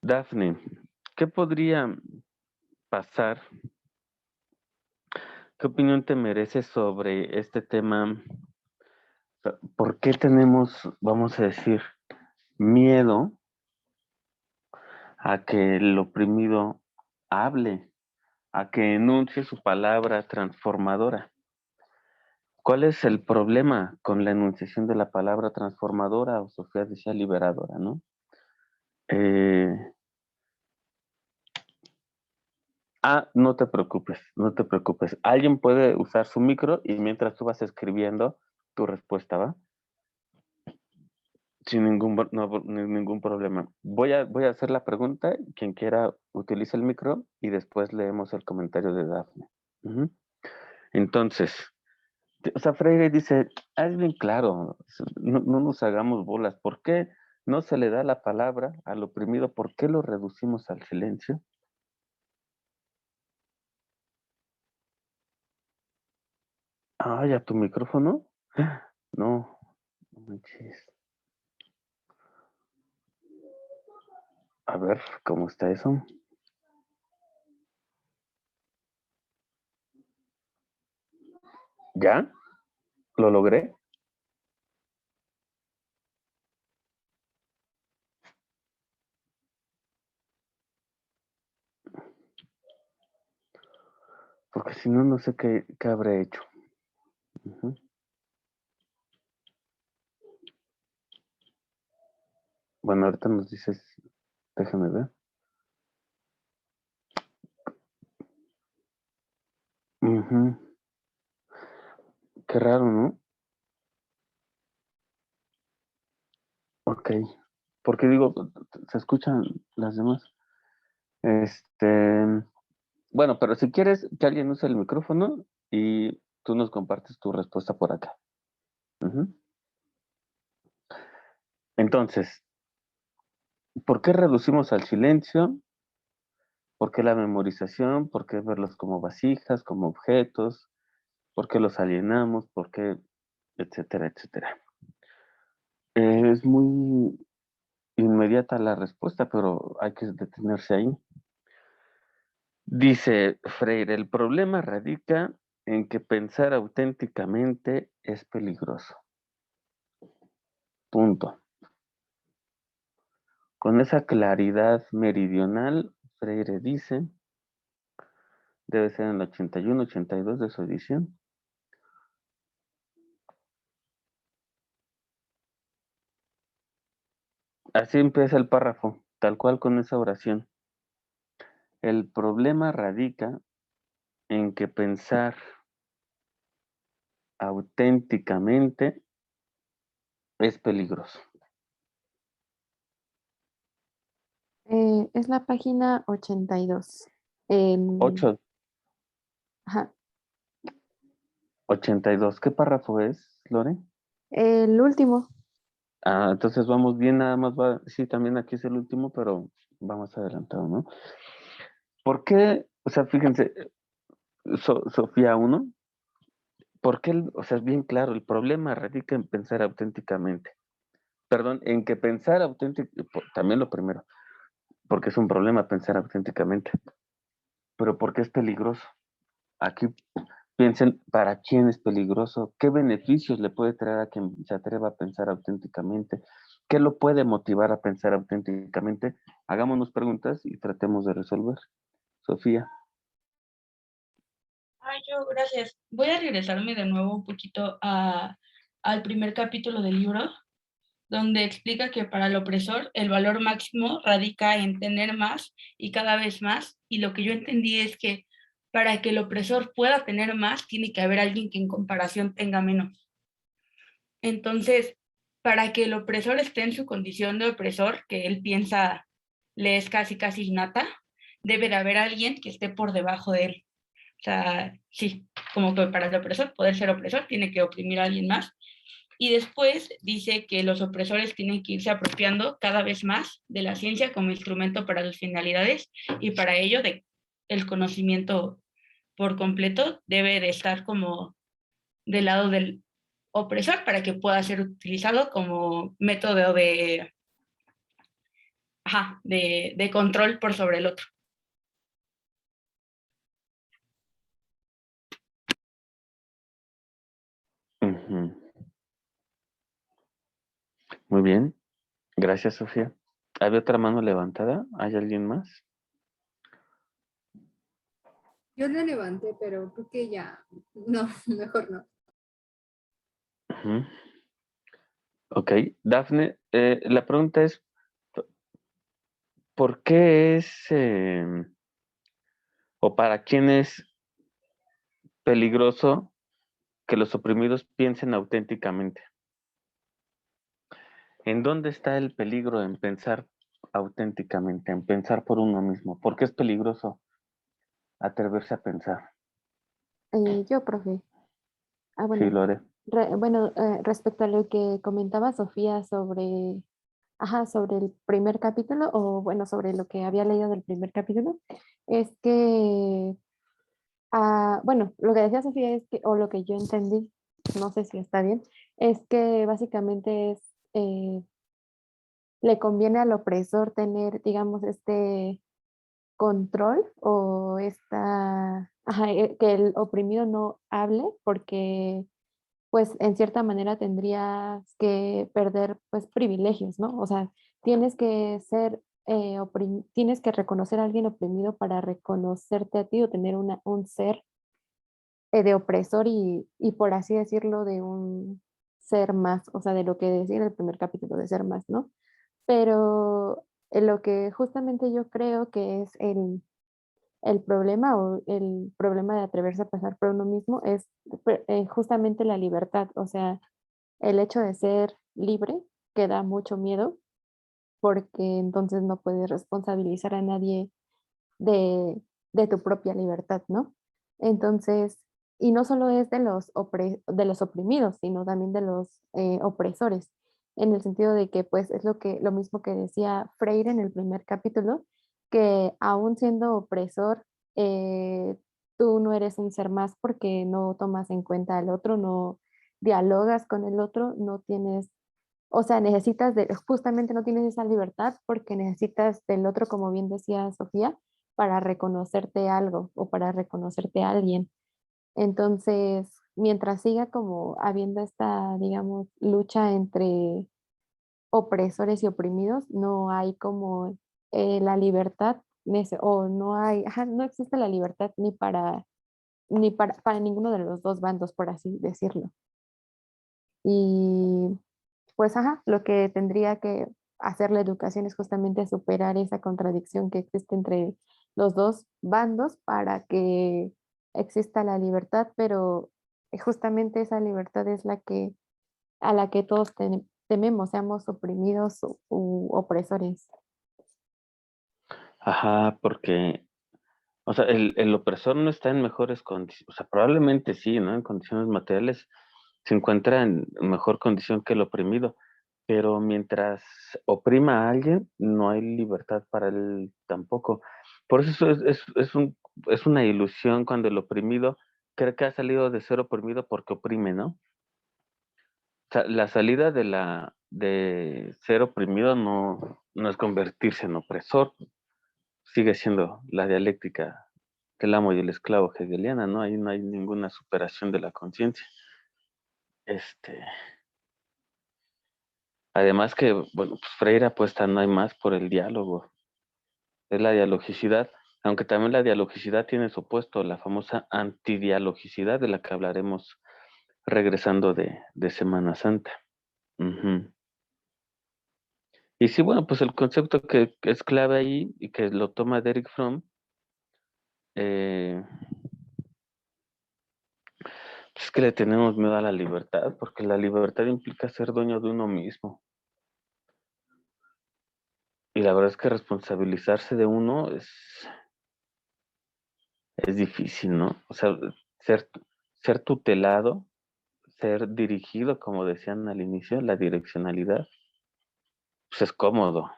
Dafne, ¿qué podría pasar? ¿Qué opinión te mereces sobre este tema? ¿Por qué tenemos, vamos a decir, miedo a que el oprimido hable, a que enuncie su palabra transformadora? ¿Cuál es el problema con la enunciación de la palabra transformadora o Sofía decía liberadora, ¿no? Eh, no te preocupes, no te preocupes. Alguien puede usar su micro y mientras tú vas escribiendo tu respuesta, ¿va? Sin ningún problema. Voy a hacer la pregunta, quien quiera utiliza el micro y después leemos el comentario de Dafne. Ujú. Entonces, o sea, Freire dice, es bien claro, no nos hagamos bolas. ¿Por qué no se le da la palabra al oprimido? ¿Por qué lo reducimos al silencio? ¿Ya tu micrófono? No, no manches. A ver, ¿cómo está eso? ¿Ya? ¿Lo logré? Porque si no, no sé qué habré hecho. Ujú. Bueno, ahorita nos dices, déjame ver. Ujú. Qué raro, ¿no? Ok. Porque digo, se escuchan las demás. Este, bueno, pero si quieres que alguien use el micrófono y tú nos compartes tu respuesta por acá. Ujú. Entonces, ¿por qué reducimos al silencio? ¿Por qué la memorización? ¿Por qué verlos como vasijas, como objetos? ¿Por qué los alienamos? ¿Por qué? Etcétera, etcétera. Es muy inmediata la respuesta, pero hay que detenerse ahí. Dice Freire, el problema radica en que pensar auténticamente es peligroso. Punto. Con esa claridad meridional, Freire dice, debe ser en el 81, 82 de su edición. Así empieza el párrafo, tal cual con esa oración. El problema radica en que pensar auténticamente es peligroso. Es la página 82. El, 8, ajá, 82. ¿Qué párrafo es, Lore? el último. Ah, entonces vamos bien, nada más va. Sí, también aquí es el último, pero vamos adelantado, ¿no? ¿Por qué? O sea, fíjense, Sofía 1, ¿por qué? O sea, es bien claro, el problema radica en pensar auténticamente. Perdón, en que pensar auténticamente, también lo primero, porque es un problema pensar auténticamente, pero porque es peligroso. Aquí piensen, ¿para quién es peligroso? ¿Qué beneficios le puede traer a quien se atreva a pensar auténticamente? ¿Qué lo puede motivar a pensar auténticamente? Hagámonos preguntas y tratemos de resolver. Sofía. Ay, yo, gracias. Voy a regresarme de nuevo un poquito al primer capítulo del libro, donde explica que para el opresor el valor máximo radica en tener más y cada vez más, y lo que yo entendí es que para que el opresor pueda tener más, tiene que haber alguien que en comparación tenga menos. Entonces, para que el opresor esté en su condición de opresor, que él piensa le es casi casi innata, debe de haber alguien que esté por debajo de él. O sea, sí, como que para el opresor poder ser opresor tiene que oprimir a alguien más. Y después dice que los opresores tienen que irse apropiando cada vez más de la ciencia como instrumento para sus finalidades, y para ello el conocimiento por completo debe de estar como del lado del opresor para que pueda ser utilizado como método de control por sobre el otro. Ujú. Muy bien. Gracias, Sofía. ¿Había otra mano levantada? ¿Hay alguien más? Yo la levanté, pero creo que ya, no, mejor no. Ujú. Ok. Dafne, la pregunta es, ¿por qué es o para quién es peligroso que los oprimidos piensen auténticamente? ¿En dónde está el peligro en pensar auténticamente, en pensar por uno mismo? ¿Por qué es peligroso atreverse a pensar? Yo, profe. Ah, Sí, bueno, Lore. respecto a lo que comentaba Sofía sobre, ajá, sobre el primer capítulo, o bueno, sobre lo que había leído del primer capítulo, es que, bueno, lo que decía Sofía es que, o lo que yo entendí, no sé si está bien, es que básicamente es, le conviene al opresor tener, digamos, este control o esta, ajá, que el oprimido no hable porque pues en cierta manera tendrías que perder pues privilegios, ¿no? O sea, tienes que ser, tienes que reconocer a alguien oprimido para reconocerte a ti o tener un ser de opresor y por así decirlo de un ser más, o sea, de lo que decía en el primer capítulo de ser más, ¿no? Pero lo que justamente yo creo que es el problema o el problema de atreverse a pasar por uno mismo es justamente la libertad, o sea, el hecho de ser libre que da mucho miedo porque entonces no puedes responsabilizar a nadie de tu propia libertad, ¿no? Entonces, y no solo es de de los oprimidos, sino también de los opresores, en el sentido de que pues es lo mismo que decía Freire en el primer capítulo, que aún siendo opresor, tú no eres un ser más porque no tomas en cuenta al otro, no dialogas con el otro, no tienes, o sea, justamente no tienes esa libertad porque necesitas del otro, como bien decía Sofía, para reconocerte algo o para reconocerte a alguien. Entonces, mientras siga como habiendo esta, digamos, lucha entre opresores y oprimidos, no hay como la libertad, o no hay, ajá, no existe la libertad para ninguno de los dos bandos, por así decirlo. Y pues, ajá, lo que tendría que hacer la educación es justamente superar esa contradicción que existe entre los dos bandos para que exista la libertad, pero justamente esa libertad es a la que todos tememos, seamos oprimidos u opresores. Ajá, porque, o sea, el opresor no está en mejores condiciones, o sea, probablemente sí, ¿no? En condiciones materiales se encuentra en mejor condición que el oprimido, pero mientras oprima a alguien, no hay libertad para él tampoco. Por eso es una ilusión cuando el oprimido cree que ha salido de ser oprimido porque oprime, ¿no? O sea, la salida de ser oprimido no es convertirse en opresor, sigue siendo la dialéctica del amo y el esclavo hegeliana, ¿no? Ahí no hay ninguna superación de la conciencia. Este, Además que, bueno, pues Freire apuesta no hay más por el diálogo, es la dialogicidad, aunque también la dialogicidad tiene su opuesto, la famosa antidialogicidad de la que hablaremos regresando de Semana Santa. Ujú. Y sí, bueno, pues el concepto que es clave ahí y que lo toma Derek Fromm, eh, es que le tenemos miedo a la libertad, porque la libertad implica ser dueño de uno mismo. Y la verdad es que responsabilizarse de uno es difícil, ¿no? O sea, ser, ser tutelado, ser dirigido, como decían al inicio, la direccionalidad, pues es cómodo.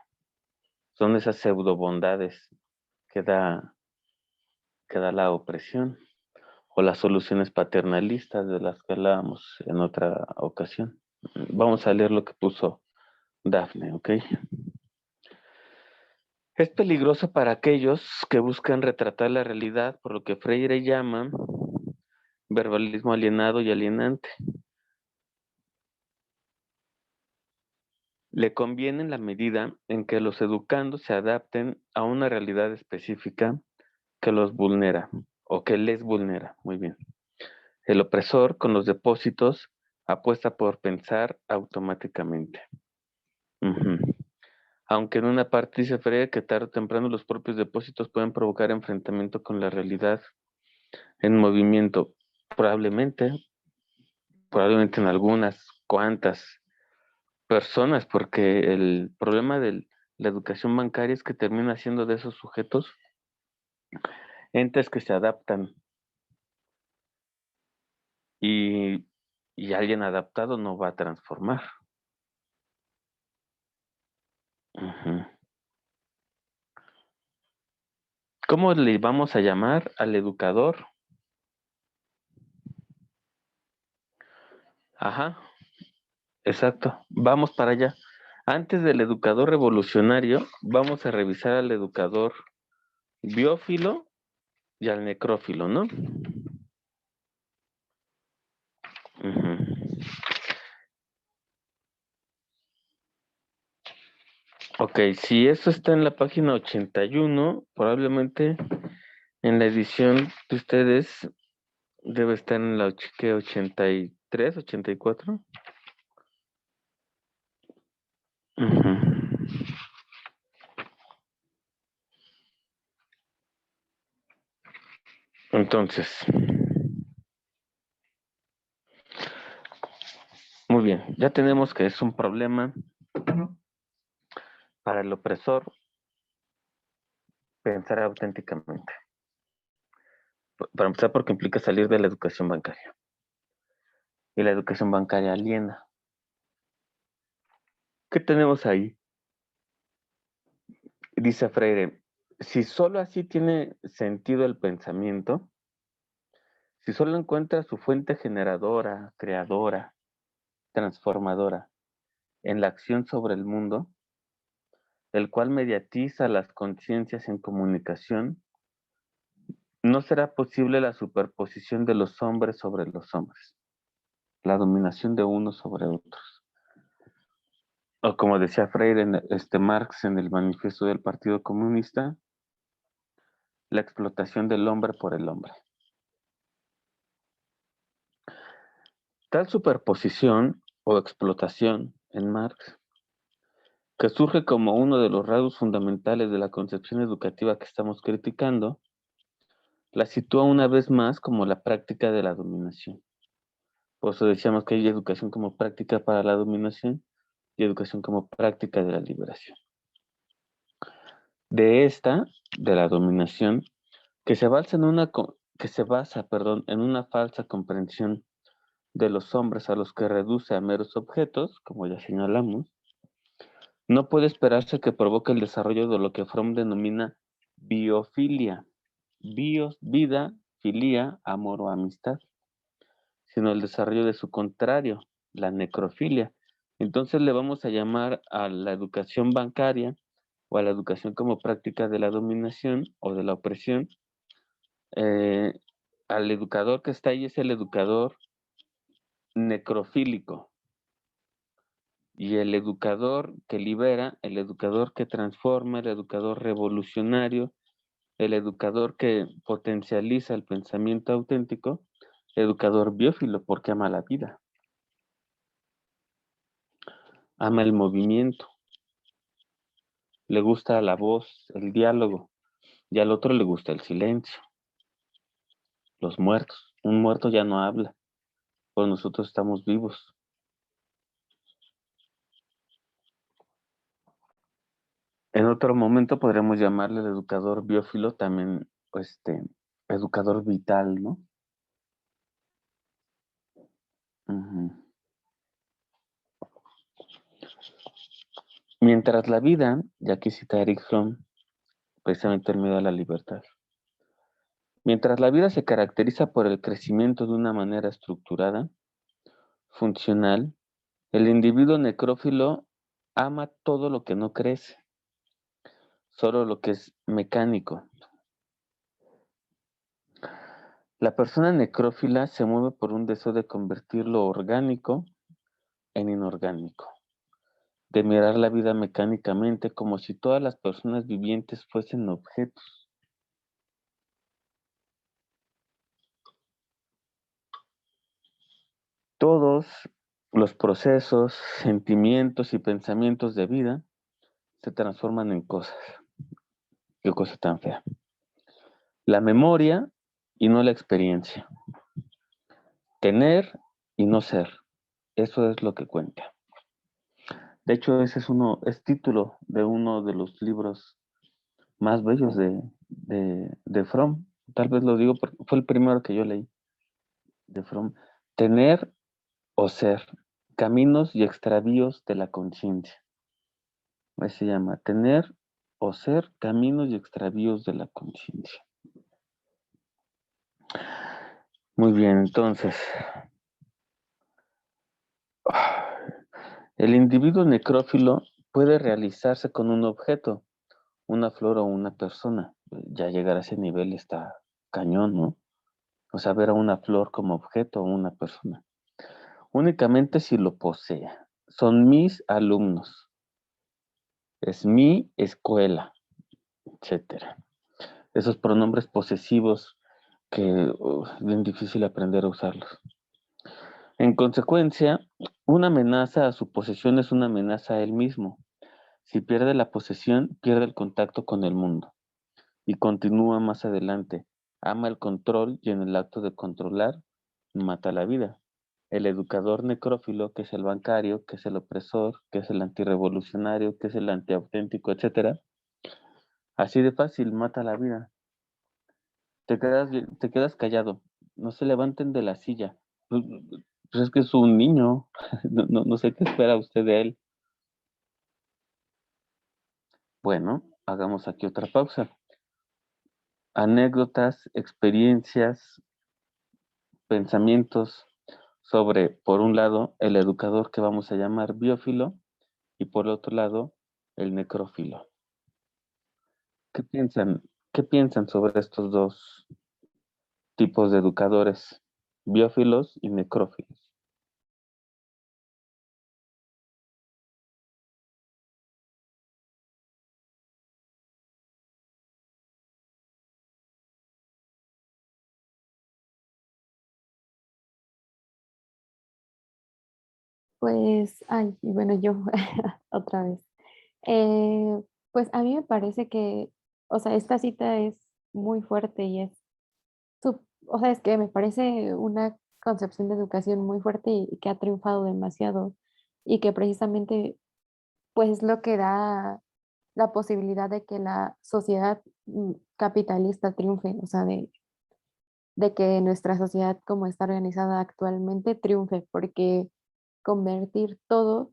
Son esas pseudo bondades que da la opresión o las soluciones paternalistas de las que hablábamos en otra ocasión. Vamos a leer lo que puso Dafne, ¿ok? Es peligroso para aquellos que buscan retratar la realidad por lo que Freire llama verbalismo alienado y alienante. Le conviene en la medida en que los educandos se adapten a una realidad específica que los vulnera o que les vulnera. Muy bien. El opresor con los depósitos apuesta por pensar automáticamente. Ujú. Aunque en una parte dice Freire que tarde o temprano los propios depósitos pueden provocar enfrentamiento con la realidad en movimiento. Probablemente en algunas cuantas personas, porque el problema de la educación bancaria es que termina siendo de esos sujetos entes que se adaptan y, y alguien adaptado no va a transformar. Ujú. ¿Cómo le vamos a llamar al educador? Ajá, exacto. Vamos para allá. Antes del educador revolucionario, vamos a revisar al educador biófilo y al necrófilo, ¿no? Ujú. Ok, si eso está en la página 81, probablemente en la edición de ustedes debe estar en la 83, 84. Ujú. Entonces, muy bien, ya tenemos que es un problema para el opresor pensar auténticamente. Para empezar, porque implica salir de la educación bancaria. Y la educación bancaria aliena. ¿Qué tenemos ahí? Dice Freire, si solo así tiene sentido el pensamiento, si solo encuentra su fuente generadora, creadora, transformadora en la acción sobre el mundo, el cual mediatiza las conciencias en comunicación, no será posible la superposición de los hombres sobre los hombres, la dominación de unos sobre otros. O como decía Freire, Marx en el manifiesto del Partido Comunista, la explotación del hombre por el hombre. Tal superposición o explotación en Marx, que surge como uno de los rasgos fundamentales de la concepción educativa que estamos criticando, la sitúa una vez más como la práctica de la dominación. Por eso decíamos que hay educación como práctica para la dominación y educación como práctica de la liberación. De la dominación, que se basa en una falsa comprensión de los hombres a los que reduce a meros objetos, como ya señalamos, no puede esperarse que provoque el desarrollo de lo que Fromm denomina biofilia, vida, filia, amor o amistad, sino el desarrollo de su contrario, la necrofilia. Entonces le vamos a llamar a la educación bancaria o a la educación como práctica de la dominación o de la opresión. Al educador que está ahí es el educador necrofílico. Y el educador que libera, el educador que transforma, el educador revolucionario, el educador que potencializa el pensamiento auténtico, educador biófilo, porque ama la vida, ama el movimiento, le gusta la voz, el diálogo, y al otro le gusta el silencio, los muertos. Un muerto ya no habla, pues nosotros estamos vivos. En otro momento podremos llamarle el educador biófilo también, educador vital, ¿no? Uh-huh. Mientras la vida, y aquí cita Eric Fromm, precisamente el miedo a la libertad. Mientras la vida se caracteriza por el crecimiento de una manera estructurada, funcional, el individuo necrófilo ama todo lo que no crece, solo lo que es mecánico. La persona necrófila se mueve por un deseo de convertir lo orgánico en inorgánico, de mirar la vida mecánicamente como si todas las personas vivientes fuesen objetos. Todos los procesos, sentimientos y pensamientos de vida se transforman en cosas. Qué cosa tan fea. La memoria y no la experiencia. Tener y no ser. Eso es lo que cuenta. De hecho, ese es título de uno de los libros más bellos de Fromm. Tal vez lo digo porque fue el primero que yo leí de Fromm. Tener o ser. Caminos y extravíos de la conciencia. Ahí se llama Tener o ser, caminos y extravíos de la conciencia. Muy bien, entonces, el individuo necrófilo puede realizarse con un objeto, una flor o una persona. Ya llegar a ese nivel está cañón, ¿no? O sea, ver a una flor como objeto o una persona. Únicamente si lo posee. Son mis alumnos. Es mi escuela, etcétera. Esos pronombres posesivos que es bien difícil aprender a usarlos. En consecuencia, una amenaza a su posesión es una amenaza a él mismo. Si pierde la posesión, pierde el contacto con el mundo. Y continúa más adelante. Ama el control y en el acto de controlar, mata la vida. El educador necrófilo, que es el bancario, que es el opresor, que es el antirrevolucionario, que es el antiauténtico, etc. Así de fácil, mata la vida. Te quedas callado. No se levanten de la silla. Pues es que es un niño. No sé qué espera usted de él. Bueno, hagamos aquí otra pausa. Anécdotas, experiencias, pensamientos sobre, por un lado, el educador que vamos a llamar biófilo y por otro lado, el necrófilo. ¿Qué piensan sobre estos dos tipos de educadores, biófilos y necrófilos. Pues, ay, y bueno, yo otra vez. Eh, pues a mí me parece que, o sea, esta cita es muy fuerte y es, o sea, es que me parece una concepción de educación muy fuerte y que ha triunfado demasiado y que precisamente, pues, es lo que da la posibilidad de que la sociedad capitalista triunfe, o sea, de que nuestra sociedad como está organizada actualmente triunfe, porque convertir todo,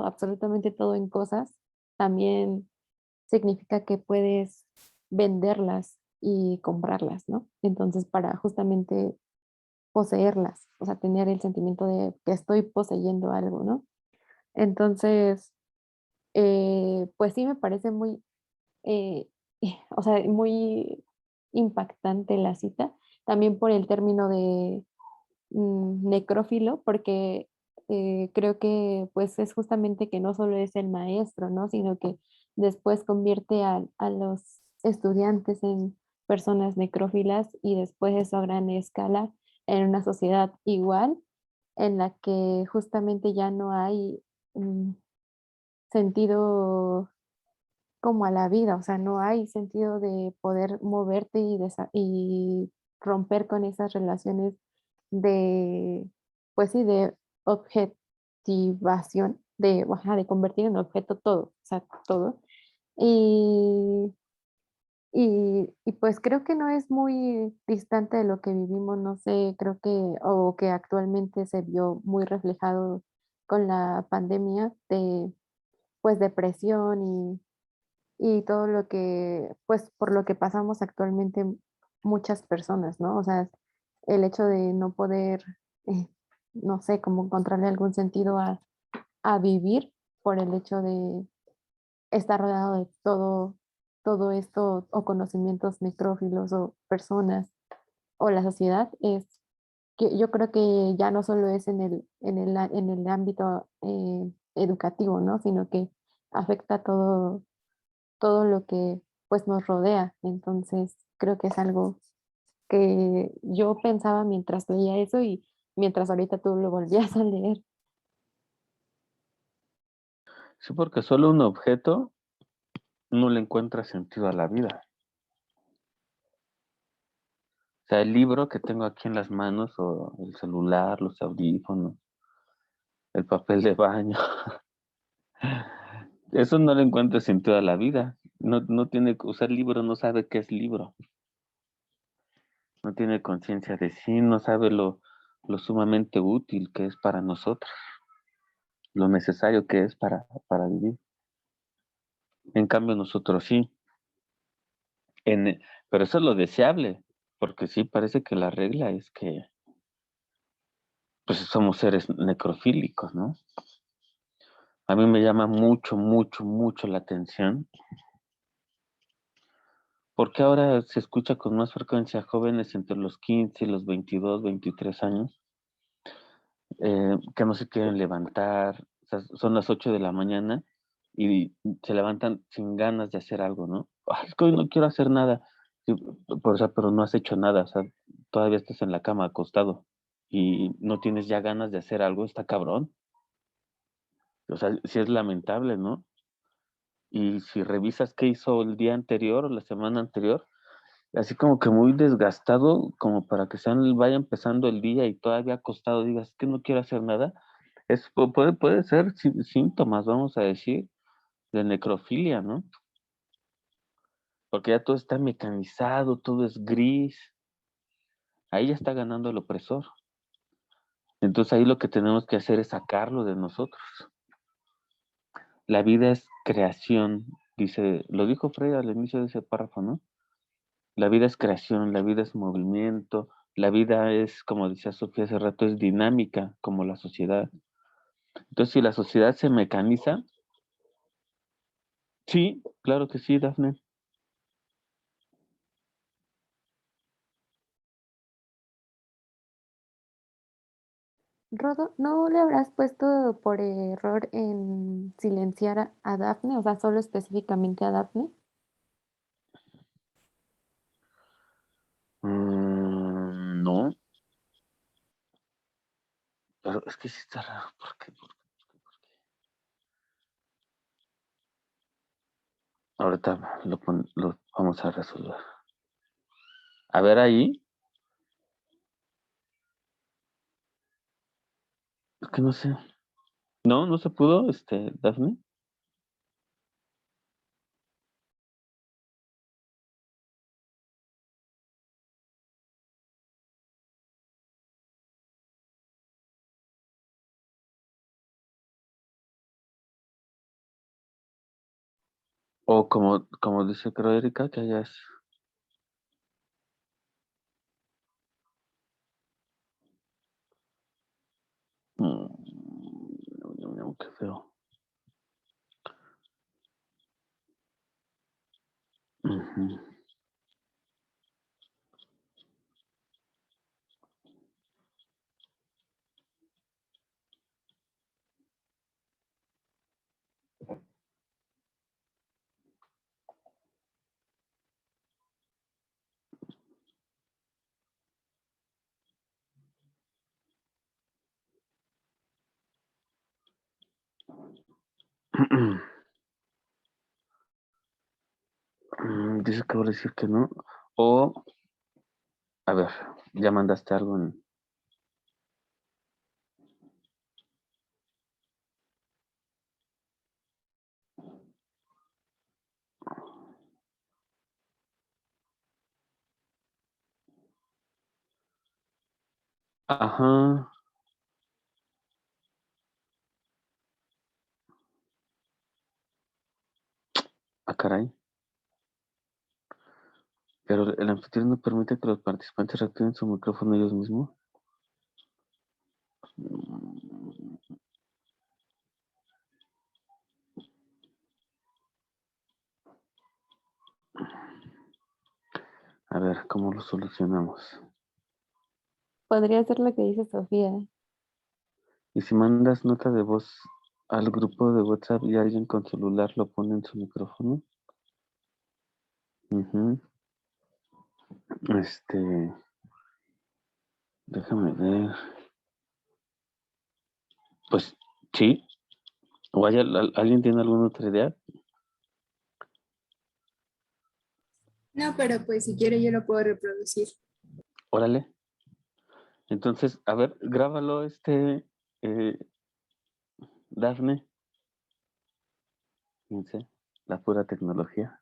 absolutamente todo en cosas, también significa que puedes venderlas y comprarlas, ¿no? Entonces, para justamente poseerlas, o sea, tener el sentimiento de que estoy poseyendo algo, ¿no? Entonces, pues sí me parece muy, eh, o sea, muy impactante la cita, también por el término de necrófilo, porque creo que pues es justamente que no solo es el maestro, ¿no? Sino que después convierte a los estudiantes en personas necrófilas y después eso a gran escala en una sociedad igual en la que justamente ya no hay mm, sentido como a la vida, o sea, no hay sentido de poder moverte y romper con esas relaciones de, pues sí, de objetivación, ajá, de convertir en objeto todo, o sea, todo. Y, y pues creo que no es muy distante de lo que vivimos, no sé, creo que, o que actualmente se vio muy reflejado con la pandemia de, pues, depresión y todo lo que, pues, por lo que pasamos actualmente muchas personas, ¿no? O sea, el hecho de no poder, eh, no sé, como encontrarle algún sentido a vivir por el hecho de estar rodeado de todo esto o conocimientos necrófilos o personas o la sociedad, es que yo creo que ya no solo es en el ámbito educativo, ¿no? Sino que afecta todo lo que pues nos rodea. Entonces, creo que es algo que yo pensaba mientras leía eso y mientras ahorita tú lo volvías a leer. Sí, porque solo un objeto no le encuentra sentido a la vida. O sea, el libro que tengo aquí en las manos, o el celular, los audífonos, el papel de baño, eso no le encuentra sentido a la vida. No tiene, o sea, el libro no sabe qué es libro, no tiene conciencia de sí, no sabe lo sumamente útil que es para nosotros, lo necesario que es para vivir. En cambio, nosotros sí. Pero eso es lo deseable, porque sí parece que la regla es que pues somos seres necrofílicos, ¿no? A mí me llama mucho, mucho, mucho la atención, porque ahora se escucha con más frecuencia jóvenes entre los 15 y los 22, 23 años, que no se quieren levantar, o sea, son las 8 de la mañana y se levantan sin ganas de hacer algo, ¿no? "Ay, es que hoy no quiero hacer nada, sí, o sea, pero no has hecho nada, o sea, todavía estás en la cama acostado y no tienes ya ganas de hacer algo, está cabrón. O sea, sí es lamentable, ¿no? Y si revisas qué hizo el día anterior o la semana anterior, así como que muy desgastado, como para que vaya empezando el día y todavía acostado digas que no quiero hacer nada, puede ser síntomas, vamos a decir, de necrofilia, ¿no? Porque ya todo está mecanizado, todo es gris, ahí ya está ganando el opresor. Entonces ahí lo que tenemos que hacer es sacarlo de nosotros. La vida es creación, dice, lo dijo Freud al inicio de ese párrafo, ¿no? La vida es creación, la vida es movimiento, la vida es, como decía Sofía hace rato, es dinámica, como la sociedad. Entonces, si la sociedad se mecaniza, sí, claro que sí, Dafne. Rodo, ¿no le habrás puesto por error en silenciar a Dafne? O sea, solo específicamente a Dafne. No, pero es que sí está raro. ¿Por qué? Ahorita lo vamos a resolver. A ver ahí. Es que no sé. No, no se pudo, Dafne. O como dice creo Erika, que hayas. Qué feo. Ujú. Dice que va a decir que no. O, a ver, ya mandaste algo en. Ajá. Ah, caray. Pero el anfitrión no permite que los participantes reactiven su micrófono ellos mismos. Mm, A ver, ¿cómo lo solucionamos? Podría ser lo que dice Sofía. Y si mandas nota de voz al grupo de WhatsApp y alguien con celular lo pone en su micrófono. Ujú. Este, déjame ver. Pues sí. ¿O alguien tiene alguna otra idea? No, pero pues si quiere yo lo puedo reproducir. Órale. Entonces, a ver, grábalo, eh, Dafne. Fíjense, la pura tecnología.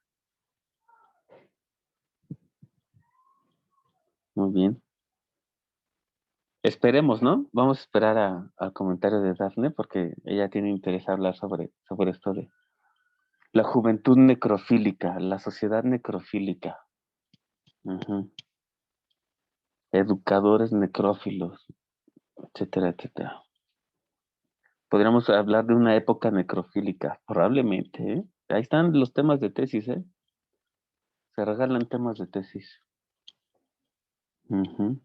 Muy bien. Esperemos, ¿no? Vamos a esperar al comentario de Dafne porque ella tiene interés a hablar sobre esto de la juventud necrofílica, la sociedad necrofílica. Ujú. Educadores necrófilos, etcétera, etcétera. Podríamos hablar de una época necrofílica, probablemente, ¿eh? Ahí están los temas de tesis, ¿eh? Se regalan temas de tesis. Ujú.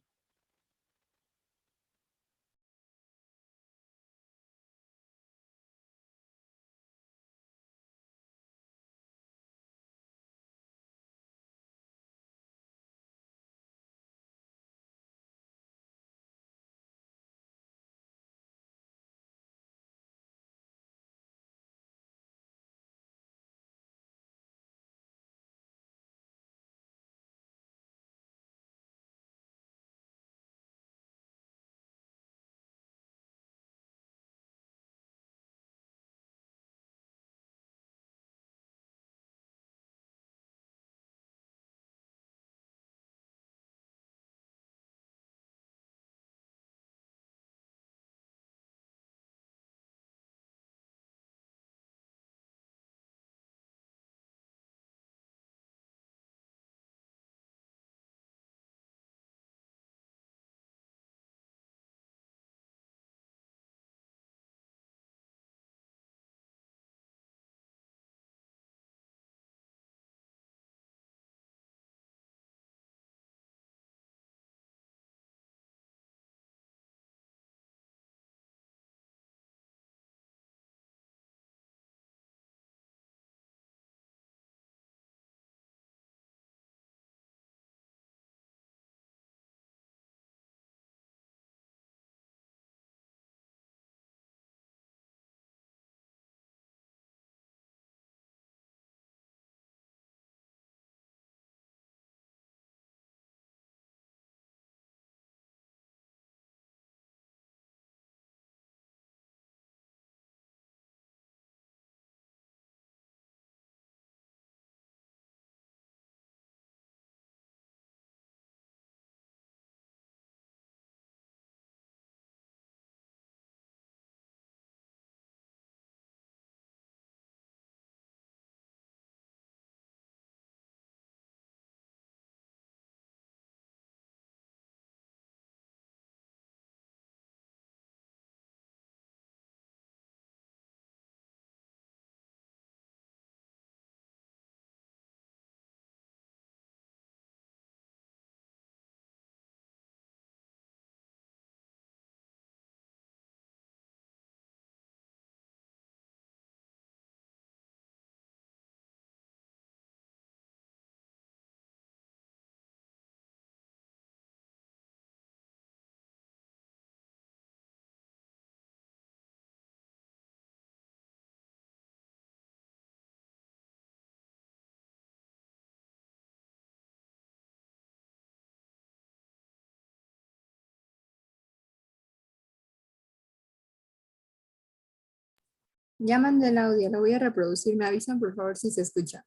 Ya mandé el audio, lo voy a reproducir. Me avisan, por favor, si se escucha.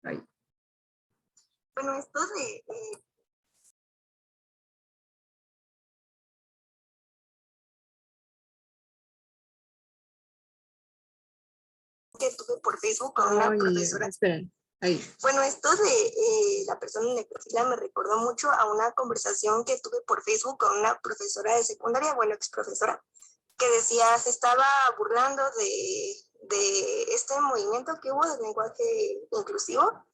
Ay. Bueno, esto de que tuve por Facebook con una Ay, profesora. esperen. Ahí. Bueno, esto de la persona necrofila me recordó mucho a una conversación que tuve por Facebook con una profesora de secundaria, bueno, ex profesora, que decía, se estaba burlando de este movimiento que hubo del lenguaje inclusivo,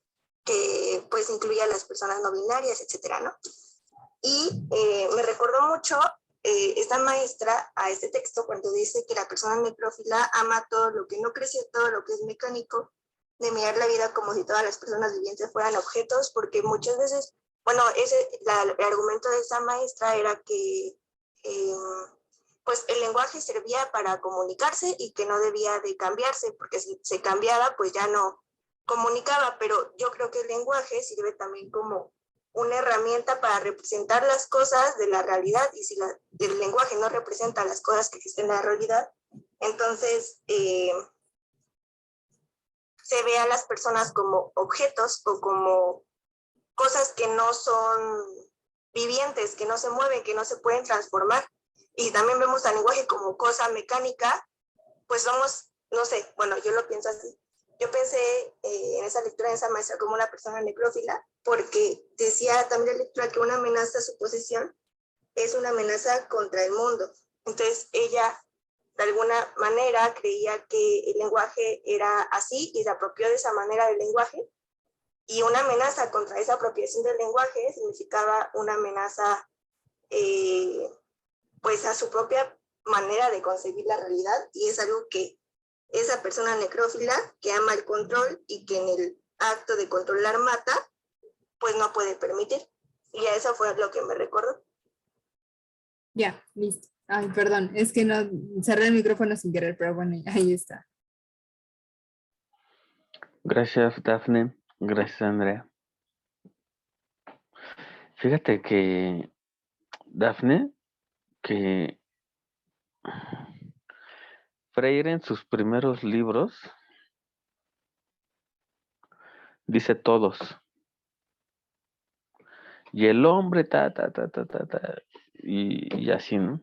que pues incluía a las personas no binarias, etcétera, ¿no? Y me recordó mucho esta maestra a este texto cuando dice que la persona necrófila ama todo lo que no crece, todo lo que es mecánico, de mirar la vida como si todas las personas vivientes fueran objetos, porque muchas veces, bueno, el argumento de esa maestra era que pues el lenguaje servía para comunicarse y que no debía de cambiarse, porque si se cambiaba, pues ya no comunicaba, pero yo creo que el lenguaje sirve también como una herramienta para representar las cosas de la realidad, y si el lenguaje no representa las cosas que existen en la realidad, entonces se ve a las personas como objetos o como cosas que no son vivientes, que no se mueven, que no se pueden transformar. Y también vemos al lenguaje como cosa mecánica, pues somos, no sé, bueno, yo lo pienso así. Yo pensé en esa lectura de esa maestra como una persona necrófila, porque decía también la lectura que una amenaza a su posesión es una amenaza contra el mundo. Entonces ella, de alguna manera, creía que el lenguaje era así y se apropió de esa manera del lenguaje. Y una amenaza contra esa apropiación del lenguaje significaba una amenaza pues a su propia manera de concebir la realidad, y es algo que esa persona necrófila que ama el control y que en el acto de controlar mata, pues no puede permitir. Y a eso fue lo que me recordó. Ya, listo. Ay, perdón, es que no cerré el micrófono sin querer, pero bueno, ahí está. Gracias, Dafne. Gracias, Andrea. Fíjate que, Dafne, que Freire en sus primeros libros dice todos. Y el hombre, y así, ¿no?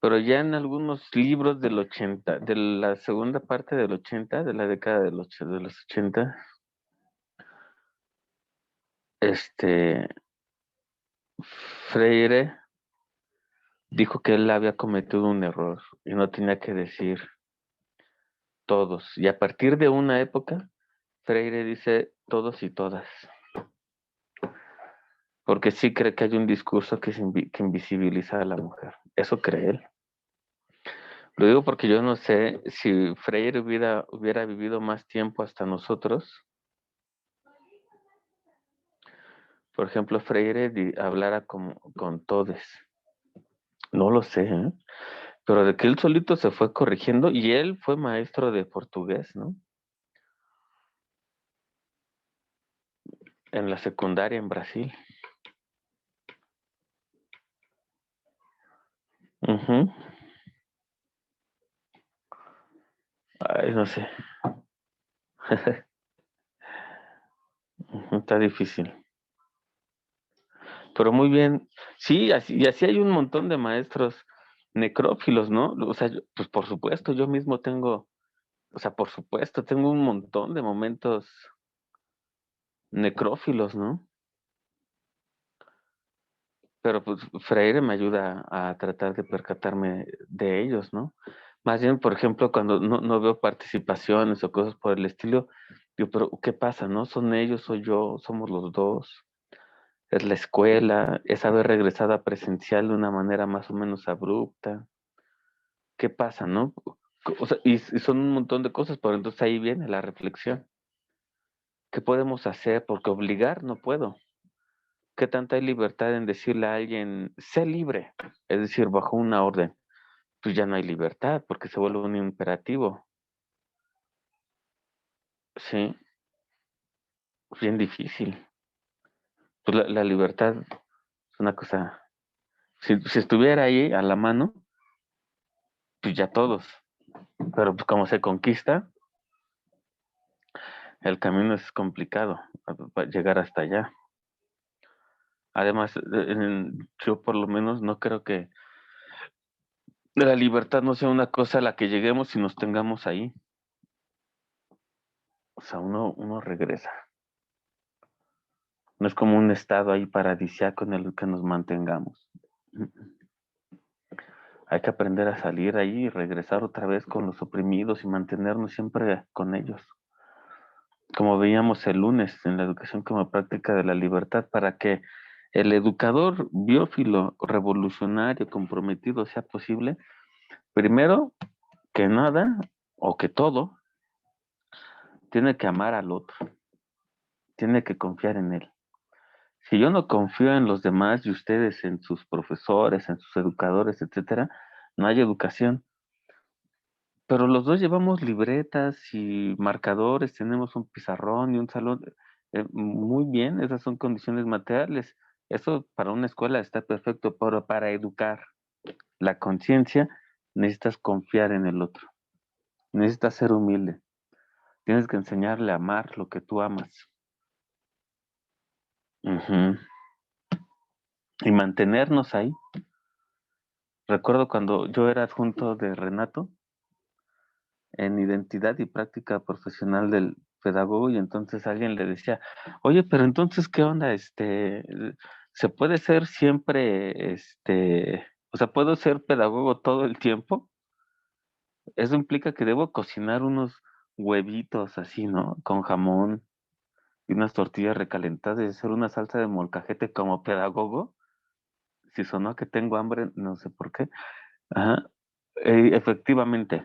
Pero ya en algunos libros del 80, de la segunda parte del 80, de la década de los 80, Freire dijo que él había cometido un error y no tenía que decir todos. Y a partir de una época, Freire dice todos y todas. Porque sí cree que hay un discurso que invisibiliza a la mujer. Eso cree él. Lo digo porque yo no sé si Freire hubiera vivido más tiempo hasta nosotros. Por ejemplo, Freire hablara con todes. No lo sé, ¿eh? Pero de que él solito se fue corrigiendo, y él fue maestro de portugués, ¿no? En la secundaria en Brasil. Ujú. Ay, no sé. Está difícil. Pero muy bien. Sí, y así hay un montón de maestros necrófilos, ¿no? O sea, pues por supuesto, yo mismo tengo, o sea, por supuesto, tengo un montón de momentos necrófilos, ¿no? Pero pues Freire me ayuda a tratar de percatarme de ellos, ¿no? Más bien, por ejemplo, cuando no veo participaciones o cosas por el estilo, digo, pero ¿qué pasa, no? ¿Son ellos, soy yo, somos los dos? ¿Es la escuela? ¿Es haber regresado a presencial de una manera más o menos abrupta? ¿Qué pasa, no? O sea, y son un montón de cosas, pero entonces ahí viene la reflexión. ¿Qué podemos hacer? Porque obligar no puedo. ¿Qué tanta hay libertad en decirle a alguien, sé libre? Es decir, bajo una orden. Pues ya no hay libertad porque se vuelve un imperativo. Sí, bien difícil. Pues la libertad es una cosa, si estuviera ahí a la mano, pues ya todos. Pero pues como se conquista, el camino es complicado para llegar hasta allá. Además, yo por lo menos no creo que la libertad no sea una cosa a la que lleguemos y nos tengamos ahí. O sea, uno regresa. No es como un estado ahí paradisíaco en el que nos mantengamos. Hay que aprender a salir ahí y regresar otra vez con los oprimidos y mantenernos siempre con ellos. Como veíamos el lunes en la educación como práctica de la libertad, para que el educador biófilo, revolucionario, comprometido sea posible, primero que nada, o que todo, tiene que amar al otro, tiene que confiar en él. Si yo no confío en los demás y ustedes en sus profesores, en sus educadores, etcétera, no hay educación. Pero los dos llevamos libretas y marcadores, tenemos un pizarrón y un salón. Muy bien, esas son condiciones materiales. Eso para una escuela está perfecto, pero para educar la conciencia necesitas confiar en el otro. Necesitas ser humilde. Tienes que enseñarle a amar lo que tú amas. Ujú. Y mantenernos ahí. Recuerdo cuando yo era adjunto de Renato en identidad y práctica profesional del pedagogo, y entonces alguien le decía, oye, pero entonces, ¿qué onda? ¿Se puede ser siempre, o sea, puedo ser pedagogo todo el tiempo? Eso implica que debo cocinar unos huevitos así, ¿no? Con jamón y unas tortillas recalentadas y hacer una salsa de molcajete como pedagogo. Si sonó que tengo hambre, no sé por qué. Ajá. Efectivamente,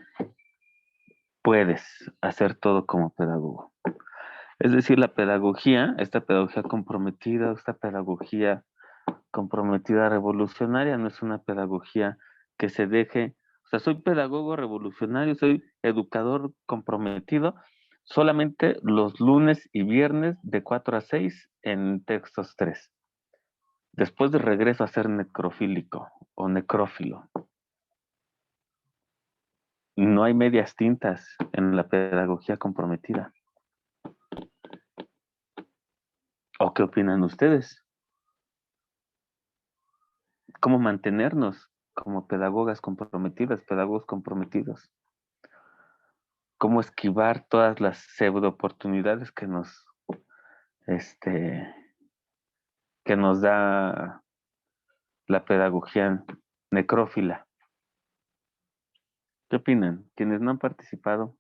puedes hacer todo como pedagogo. Es decir, la pedagogía, esta pedagogía comprometida, esta pedagogía comprometida revolucionaria, no es una pedagogía que se deje, o sea, soy pedagogo revolucionario, soy educador comprometido, solamente los lunes y viernes de 4 a 6 en textos 3. Después de regreso a ser necrofílico o necrófilo. No hay medias tintas en la pedagogía comprometida. ¿O qué opinan ustedes? ¿Cómo mantenernos como pedagogas comprometidas, pedagogos comprometidos? ¿Cómo esquivar todas las pseudo oportunidades este, que nos da la pedagogía necrófila? ¿Qué opinan? Quienes no han participado.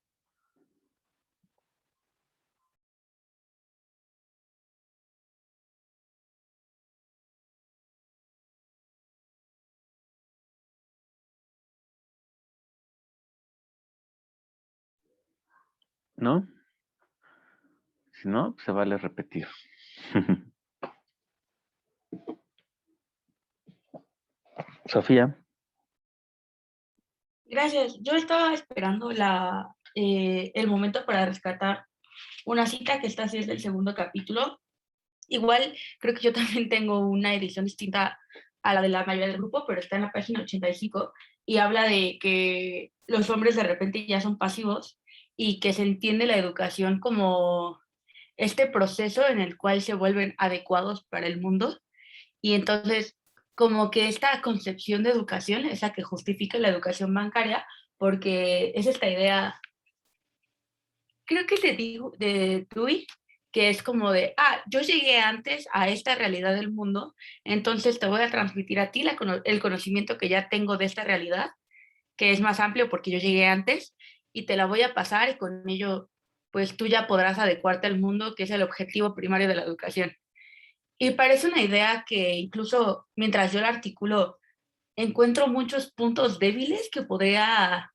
¿No? Si no, se vale repetir. Sofía. Gracias. Yo estaba esperando el momento para rescatar una cita que está así desde el segundo capítulo. Igual creo que yo también tengo una edición distinta a la de la mayoría del grupo, pero está en la página 85 y habla de que los hombres de repente ya son pasivos y que se entiende la educación como este proceso en el cual se vuelven adecuados para el mundo. Y entonces, como que esta concepción de educación es la que justifica la educación bancaria, porque es esta idea, creo que de Dewey, que es como de, yo llegué antes a esta realidad del mundo, entonces te voy a transmitir a ti el conocimiento que ya tengo de esta realidad, que es más amplio porque yo llegué antes, y te la voy a pasar y con ello, pues tú ya podrás adecuarte al mundo, que es el objetivo primario de la educación. Y parece una idea que incluso mientras yo la articulo, encuentro muchos puntos débiles que podría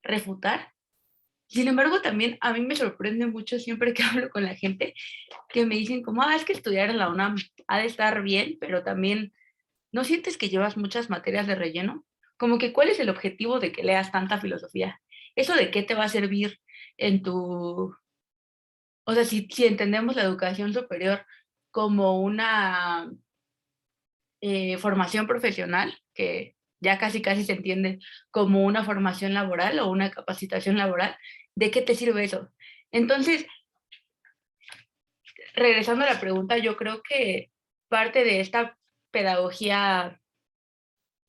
refutar. Sin embargo, también a mí me sorprende mucho siempre que hablo con la gente que me dicen como, es que estudiar en la UNAM ha de estar bien, pero también, ¿no sientes que llevas muchas materias de relleno? Como que, ¿cuál es el objetivo de que leas tanta filosofía? ¿Eso de qué te va a servir en tu... O sea, si entendemos la educación superior como una formación profesional, que ya casi se entiende como una formación laboral o una capacitación laboral, ¿de qué te sirve eso? Entonces, regresando a la pregunta, yo creo que parte de esta pedagogía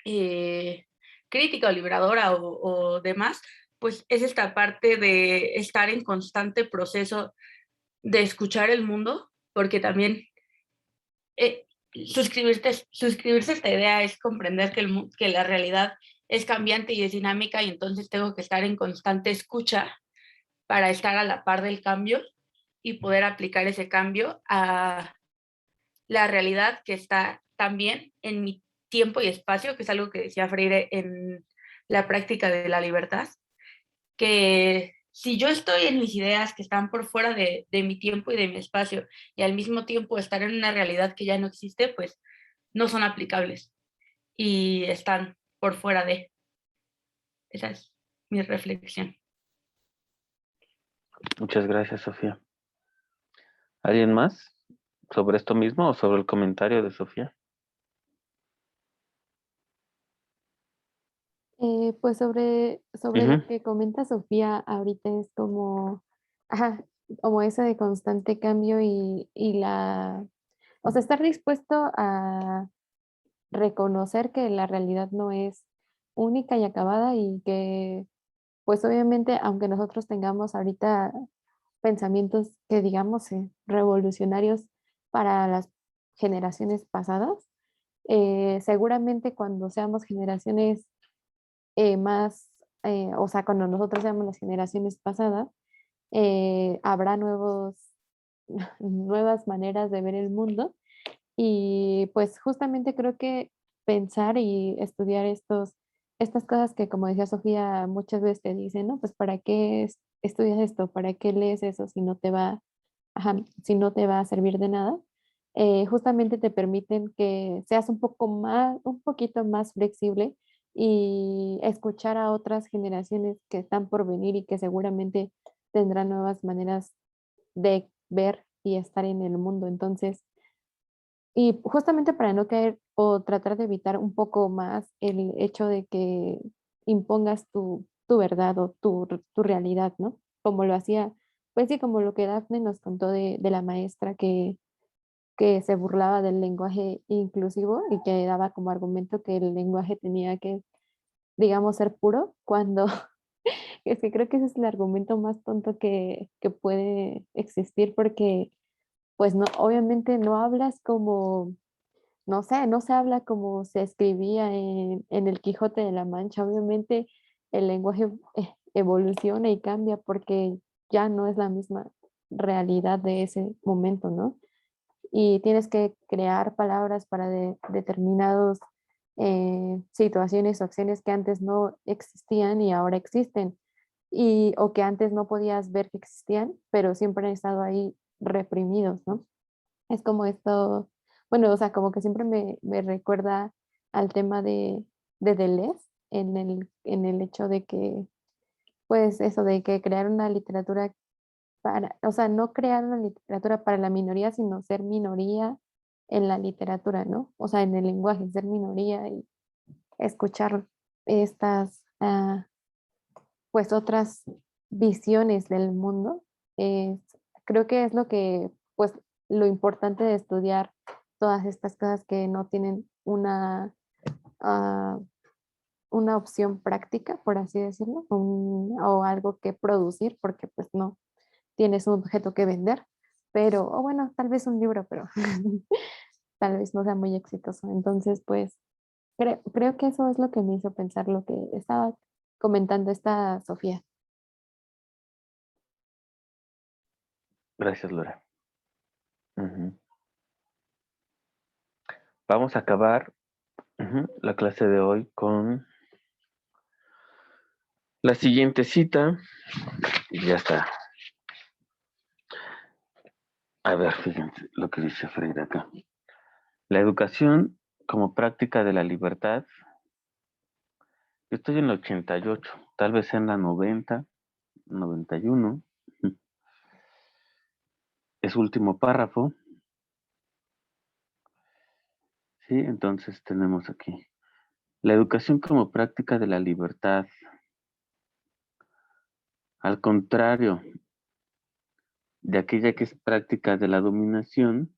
crítica o liberadora o demás, pues es esta parte de estar en constante proceso de escuchar el mundo, porque también suscribirse a esta idea es comprender que la realidad es cambiante y es dinámica, y entonces tengo que estar en constante escucha para estar a la par del cambio y poder aplicar ese cambio a la realidad que está también en mi tiempo y espacio, que es algo que decía Freire en la práctica de la libertad, que si yo estoy en mis ideas que están por fuera de mi tiempo y de mi espacio, y al mismo tiempo estar en una realidad que ya no existe, pues no son aplicables y están por fuera de. Esa es mi reflexión. Muchas gracias, Sofía. ¿Alguien más sobre esto mismo o sobre el comentario de Sofía? Pues sobre Ujú. lo que comenta Sofía ahorita es como, ajá, como eso de constante cambio o sea, estar dispuesto a reconocer que la realidad no es única y acabada y que, pues obviamente, aunque nosotros tengamos ahorita pensamientos que digamos revolucionarios para las generaciones pasadas, seguramente cuando seamos generaciones o sea, cuando nosotros seamos las generaciones pasadas, habrá nuevas maneras de ver el mundo y pues justamente creo que pensar y estudiar estas cosas que como decía Sofía, muchas veces te dicen, ¿no? Pues ¿para qué estudias esto? ¿Para qué lees eso si no te va, ajá, si no te va a servir de nada? Justamente te permiten que seas un poquito más flexible y escuchar a otras generaciones que están por venir y que seguramente tendrán nuevas maneras de ver y estar en el mundo. Entonces, y justamente para no caer o tratar de evitar un poco más el hecho de que impongas tu verdad o tu realidad, ¿no? Como lo hacía, pues sí, como lo que Dafne nos contó de la maestra que se burlaba del lenguaje inclusivo y que daba como argumento que el lenguaje tenía que, digamos, ser puro, cuando es que creo que ese es el argumento más tonto que puede existir porque, pues no, obviamente no hablas como no sé, no se habla como se escribía en el Quijote de la Mancha. Obviamente el lenguaje evoluciona y cambia porque ya no es la misma realidad de ese momento, ¿no? Y tienes que crear palabras para determinadas situaciones o acciones que antes no existían y ahora existen, o que antes no podías ver que existían, pero siempre han estado ahí reprimidos, ¿no? Es como esto, bueno, o sea, como que siempre me recuerda al tema de Deleuze en el hecho de que, pues eso, de que crear una literatura o sea, no crear una literatura para la minoría, sino ser minoría en la literatura, ¿no? O sea, en el lenguaje, ser minoría y escuchar estas, pues otras visiones del mundo. Es- Creo que es lo que, pues, lo importante de estudiar todas estas cosas que no tienen ah, una opción práctica, por así decirlo, o algo que producir, porque pues no tienes un objeto que vender, pero, o bueno, tal vez un libro, pero tal vez no sea muy exitoso. Entonces, pues, creo que eso es lo que me hizo pensar lo que estaba comentando esta Sofía. Gracias, Laura. Ujú. Vamos a acabar la clase de hoy con la siguiente cita y ya está. A ver, fíjense lo que dice Freire acá. La educación como práctica de la libertad. Yo estoy en la 88, tal vez en la 90, 91. Es último párrafo. ¿sí? Entonces tenemos aquí la educación como práctica de la libertad. Al contrario de aquella que es práctica de la dominación,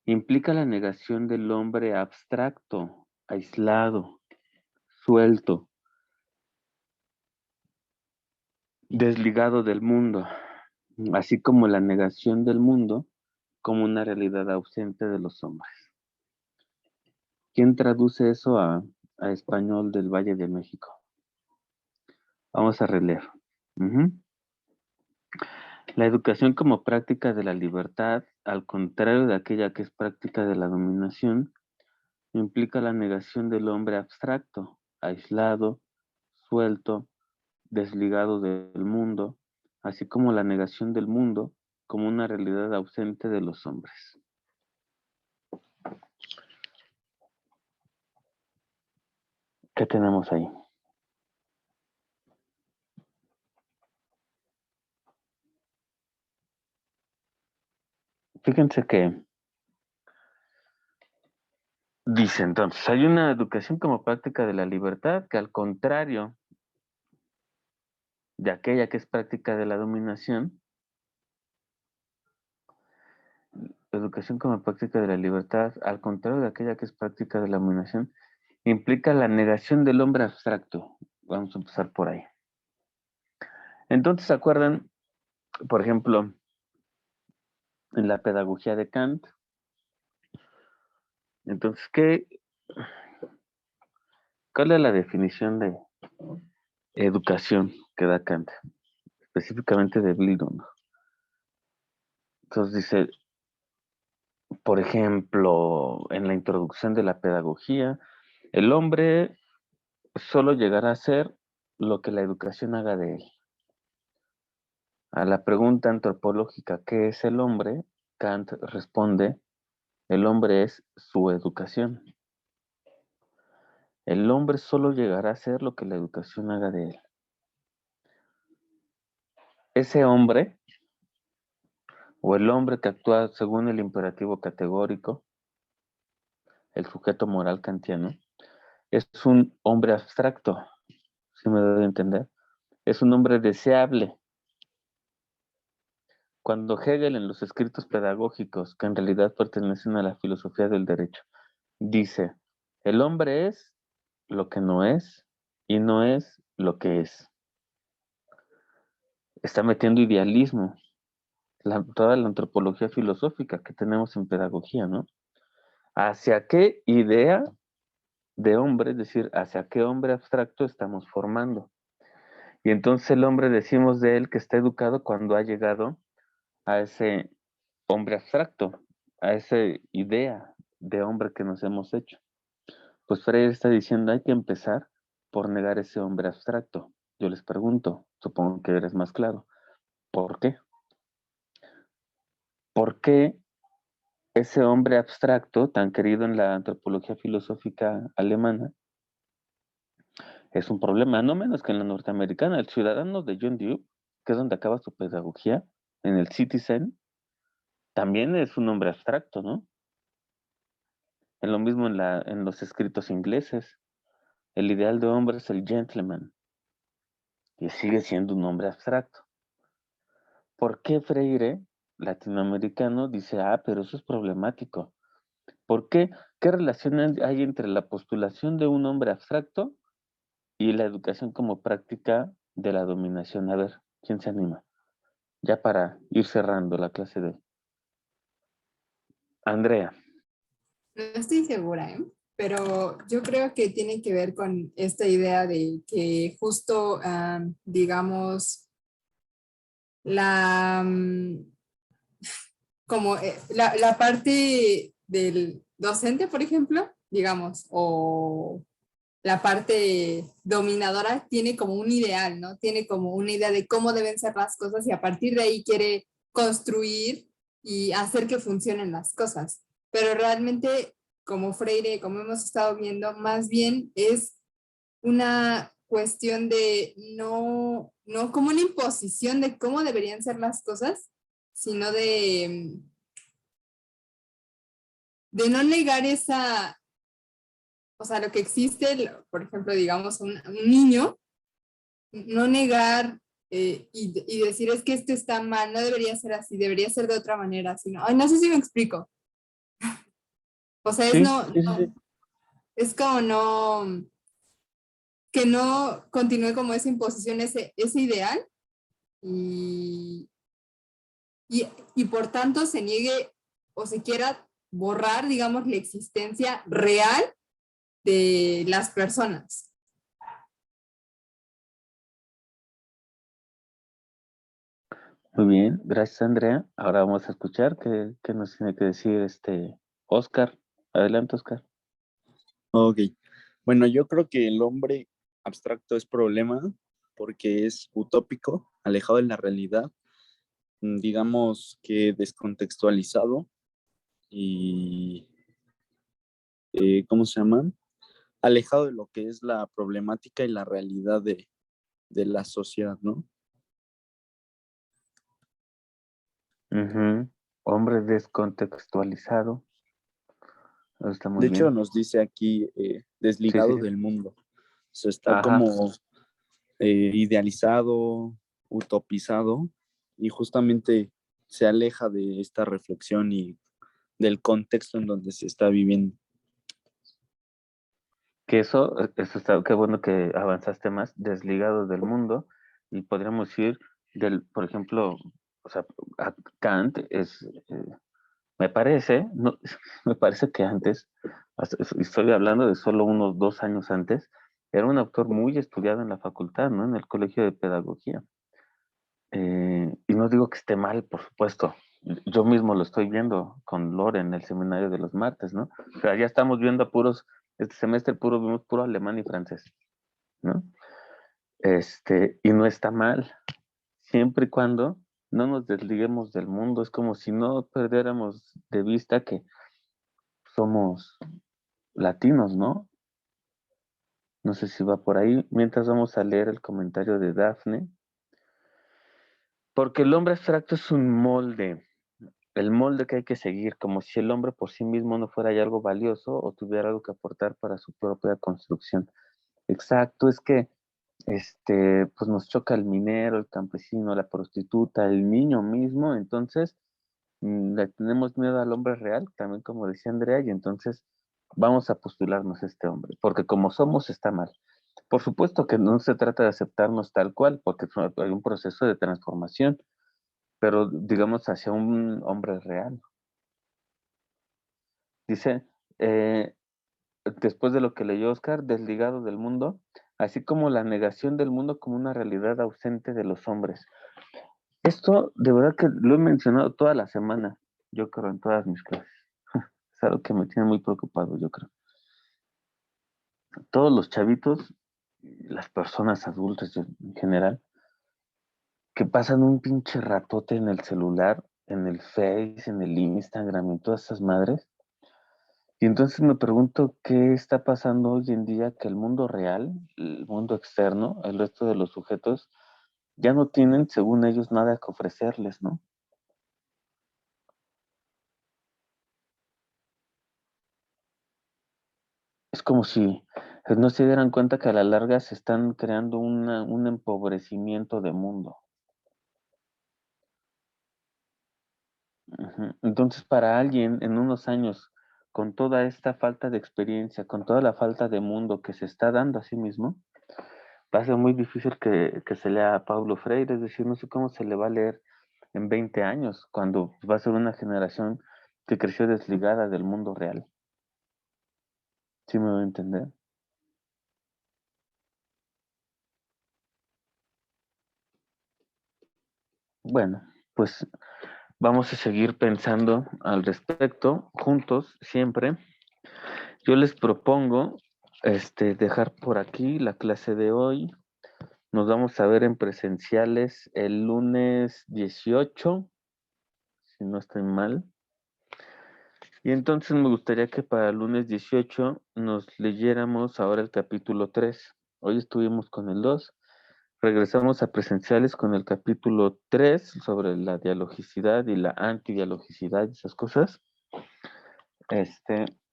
implica la negación del hombre abstracto, aislado, suelto, desligado del mundo, así como la negación del mundo como una realidad ausente de los hombres. ¿Quién traduce eso a español del Valle de México? Vamos a releer. Ujú. La educación como práctica de la libertad, al contrario de aquella que es práctica de la dominación, implica la negación del hombre abstracto, aislado, suelto, desligado del mundo, así como la negación del mundo como una realidad ausente de los hombres. ¿Qué tenemos ahí? Fíjense que dice entonces, hay una educación como práctica de la libertad que al contrario de aquella que es práctica de la dominación, educación como práctica de la libertad, al contrario de aquella que es práctica de la dominación, implica la negación del hombre abstracto. Vamos a empezar por ahí. Entonces, ¿se acuerdan, por ejemplo, en la pedagogía de Kant? Entonces, ¿cuál es la definición de educación que da Kant? Específicamente de Bildung. Entonces dice, por ejemplo, en la introducción de la pedagogía, el hombre solo llegará a ser lo que la educación haga de él. A la pregunta antropológica, ¿qué es el hombre? Kant responde, el hombre es su educación. El hombre solo llegará a ser lo que la educación haga de él. Ese hombre, o el hombre que actúa según el imperativo categórico, el sujeto moral kantiano, es un hombre abstracto, si me doy a entender. Es un hombre deseable. Cuando Hegel en los escritos pedagógicos, que en realidad pertenecen a la filosofía del derecho, dice, el hombre es lo que no es y no es lo que es. Está metiendo idealismo, toda la antropología filosófica que tenemos en pedagogía, ¿no? ¿Hacia qué idea de hombre, es decir, hacia qué hombre abstracto estamos formando? Y entonces el hombre decimos de él que está educado cuando ha llegado a ese hombre abstracto, a esa idea de hombre que nos hemos hecho. Pues Freire está diciendo, hay que empezar por negar ese hombre abstracto. Yo les pregunto, supongo que eres más claro, ¿por qué? ¿Por qué ese hombre abstracto, tan querido en la antropología filosófica alemana, es un problema, no menos que en la norteamericana? El ciudadano de John Dewey, que es donde acaba su pedagogía, en el Citizen, también es un hombre abstracto, ¿no? Es lo mismo en los escritos ingleses. El ideal de hombre es el gentleman, y sigue siendo un hombre abstracto. ¿Por qué Freire, latinoamericano, dice, pero eso es problemático? ¿Por qué? ¿Qué relación hay entre la postulación de un hombre abstracto y la educación como práctica de la dominación? A ver, ¿quién se anima? Ya para ir cerrando la clase de hoy. Andrea. No estoy segura, ¿eh? Pero yo creo que tiene que ver con esta idea de que justo, digamos, la, como la parte del docente, por ejemplo, digamos, o la parte dominadora tiene como un ideal, ¿no? Tiene como una idea de cómo deben ser las cosas y a partir de ahí quiere construir y hacer que funcionen las cosas. Pero realmente, como Freire, como hemos estado viendo, más bien es una cuestión de no como una imposición de cómo deberían ser las cosas, sino de de no negar esa, o sea, lo que existe, por ejemplo, digamos, un niño, no negar y decir es que esto está mal, no debería ser así, debería ser de otra manera, sino, ay, no sé si me explico. O sea, es Sí, no, sí, sí, sí. es como no, que no continúe como esa imposición, ese ideal y, y por tanto se niegue o se quiera borrar, digamos, la existencia real de las personas. Muy bien, gracias Andrea. Ahora vamos a escuchar qué nos tiene que decir Oscar. Adelante, Oscar. Ok. Bueno, yo creo que el hombre abstracto es problema porque es utópico, alejado de la realidad, digamos que descontextualizado y, ¿cómo se llama? Alejado de lo que es la problemática y la realidad de la sociedad, ¿no? Ujú. Hombre descontextualizado. Está muy De hecho, bien. nos dice aquí Sí, sí. desligado del mundo. O sea, está Ajá. como idealizado, utopizado y justamente se aleja de esta reflexión y del contexto en donde se está viviendo. Que eso está, qué bueno que avanzaste más, desligado del mundo, y podríamos ir por ejemplo, o sea, Kant me parece, no, me parece que antes, estoy hablando de solo unos 2 años antes, era un autor muy estudiado en la facultad, ¿no? En el colegio de pedagogía. Y no digo que esté mal, por supuesto. Yo mismo lo estoy viendo con Lore en el seminario de los martes, ¿no? O sea, ya estamos viendo este semestre vimos puro alemán y francés, ¿no? Y no está mal, siempre y cuando no nos desliguemos del mundo. Es como si no perdiéramos de vista que somos latinos, ¿no? No sé si va por ahí. Mientras vamos a leer el comentario de Dafne. Porque el hombre abstracto es un molde, el molde que hay que seguir, como si el hombre por sí mismo no fuera ya algo valioso o tuviera algo que aportar para su propia construcción. Exacto, es que pues nos choca el minero, el campesino, la prostituta, el niño mismo, entonces le tenemos miedo al hombre real, también como decía Andrea, y entonces vamos a postularnos a este hombre, porque como somos está mal. Por supuesto que no se trata de aceptarnos tal cual, porque hay un proceso de transformación, pero digamos hacia un hombre real. Dice, después de lo que leyó Oscar, desligado del mundo, así como la negación del mundo como una realidad ausente de los hombres. Esto de verdad que lo he mencionado toda la semana, yo creo, en todas mis clases. Es algo que me tiene muy preocupado, yo creo. Todos los chavitos, las personas adultas en general, que pasan un pinche ratote en el celular, en el Face, en el Instagram, en todas esas madres. Y entonces me pregunto qué está pasando hoy en día que el mundo real, el mundo externo, el resto de los sujetos, ya no tienen, según ellos, nada que ofrecerles, ¿no? Es como si no se dieran cuenta que a la larga se están creando un empobrecimiento de mundo. Ujú. Entonces, para alguien en unos años, con toda esta falta de experiencia, con toda la falta de mundo que se está dando a sí mismo, va a ser muy difícil que se lea a Paulo Freire, es decir, no sé cómo se le va a leer en 20 años, cuando va a ser una generación que creció desligada del mundo real. ¿Sí me voy a entender? Bueno, pues vamos a seguir pensando al respecto, juntos, siempre. Yo les propongo dejar por aquí la clase de hoy. Nos vamos a ver en presenciales el lunes 18, si no estoy mal. Y entonces me gustaría que para el lunes 18 nos leyéramos ahora el capítulo 3. Hoy estuvimos con el 2. Regresamos a presenciales con el capítulo 3 sobre la dialogicidad y la antidialogicidad y esas cosas.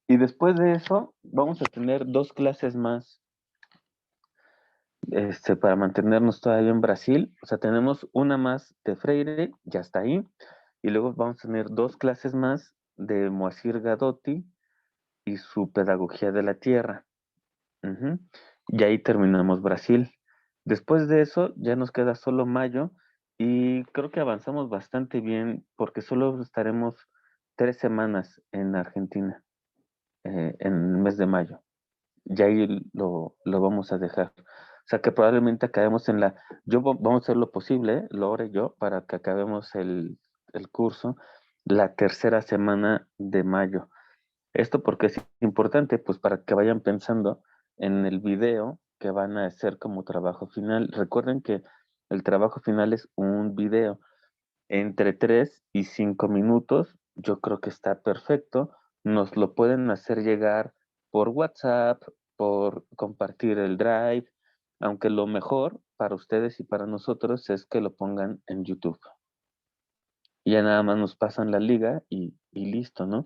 Y después de eso, vamos a tener 2 clases más para mantenernos todavía en Brasil. O sea, tenemos una más de Freire, ya está ahí. Y luego vamos a tener 2 clases más de Moacir Gadotti y su Pedagogía de la Tierra. Ujú. Y ahí terminamos Brasil. Después de eso, ya nos queda solo mayo y creo que avanzamos bastante bien porque solo estaremos 3 semanas en Argentina en el mes de mayo. Y ahí lo vamos a dejar. O sea que probablemente acabemos en vamos a hacer lo posible, Lore y yo, para que acabemos el curso la tercera semana de mayo. Esto porque es importante, pues para que vayan pensando en el video que van a hacer como trabajo final. Recuerden que el trabajo final es un video entre 3 y 5 minutos. Yo creo que está perfecto. Nos lo pueden hacer llegar por WhatsApp, por compartir el Drive, aunque lo mejor para ustedes y para nosotros es que lo pongan en YouTube. Y ya nada más nos pasan la liga y listo, ¿no?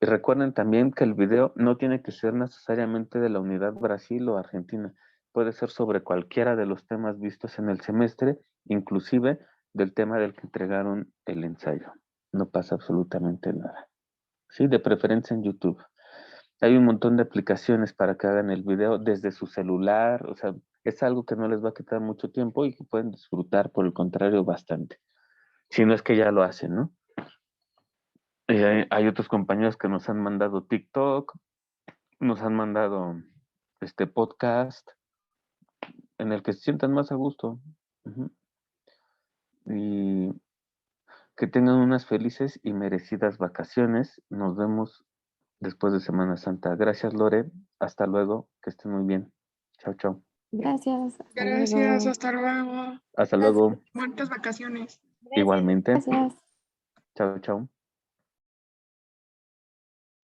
Recuerden también que el video no tiene que ser necesariamente de la unidad Brasil o Argentina. Puede ser sobre cualquiera de los temas vistos en el semestre, inclusive del tema del que entregaron el ensayo. No pasa absolutamente nada. Sí, de preferencia en YouTube. Hay un montón de aplicaciones para que hagan el video desde su celular. O sea, es algo que no les va a quitar mucho tiempo y que pueden disfrutar, por el contrario, bastante. Si no es que ya lo hacen, ¿no? Hay otros compañeros que nos han mandado TikTok, nos han mandado este podcast en el que se sientan más a gusto. Ujú. Y que tengan unas felices y merecidas vacaciones. Nos vemos después de Semana Santa. Gracias, Lore. Hasta luego. Que estén muy bien. Chao, chao. Gracias, hasta Gracias, luego. hasta luego. Hasta luego. Buenas vacaciones. Igualmente. Gracias. Chao, chao.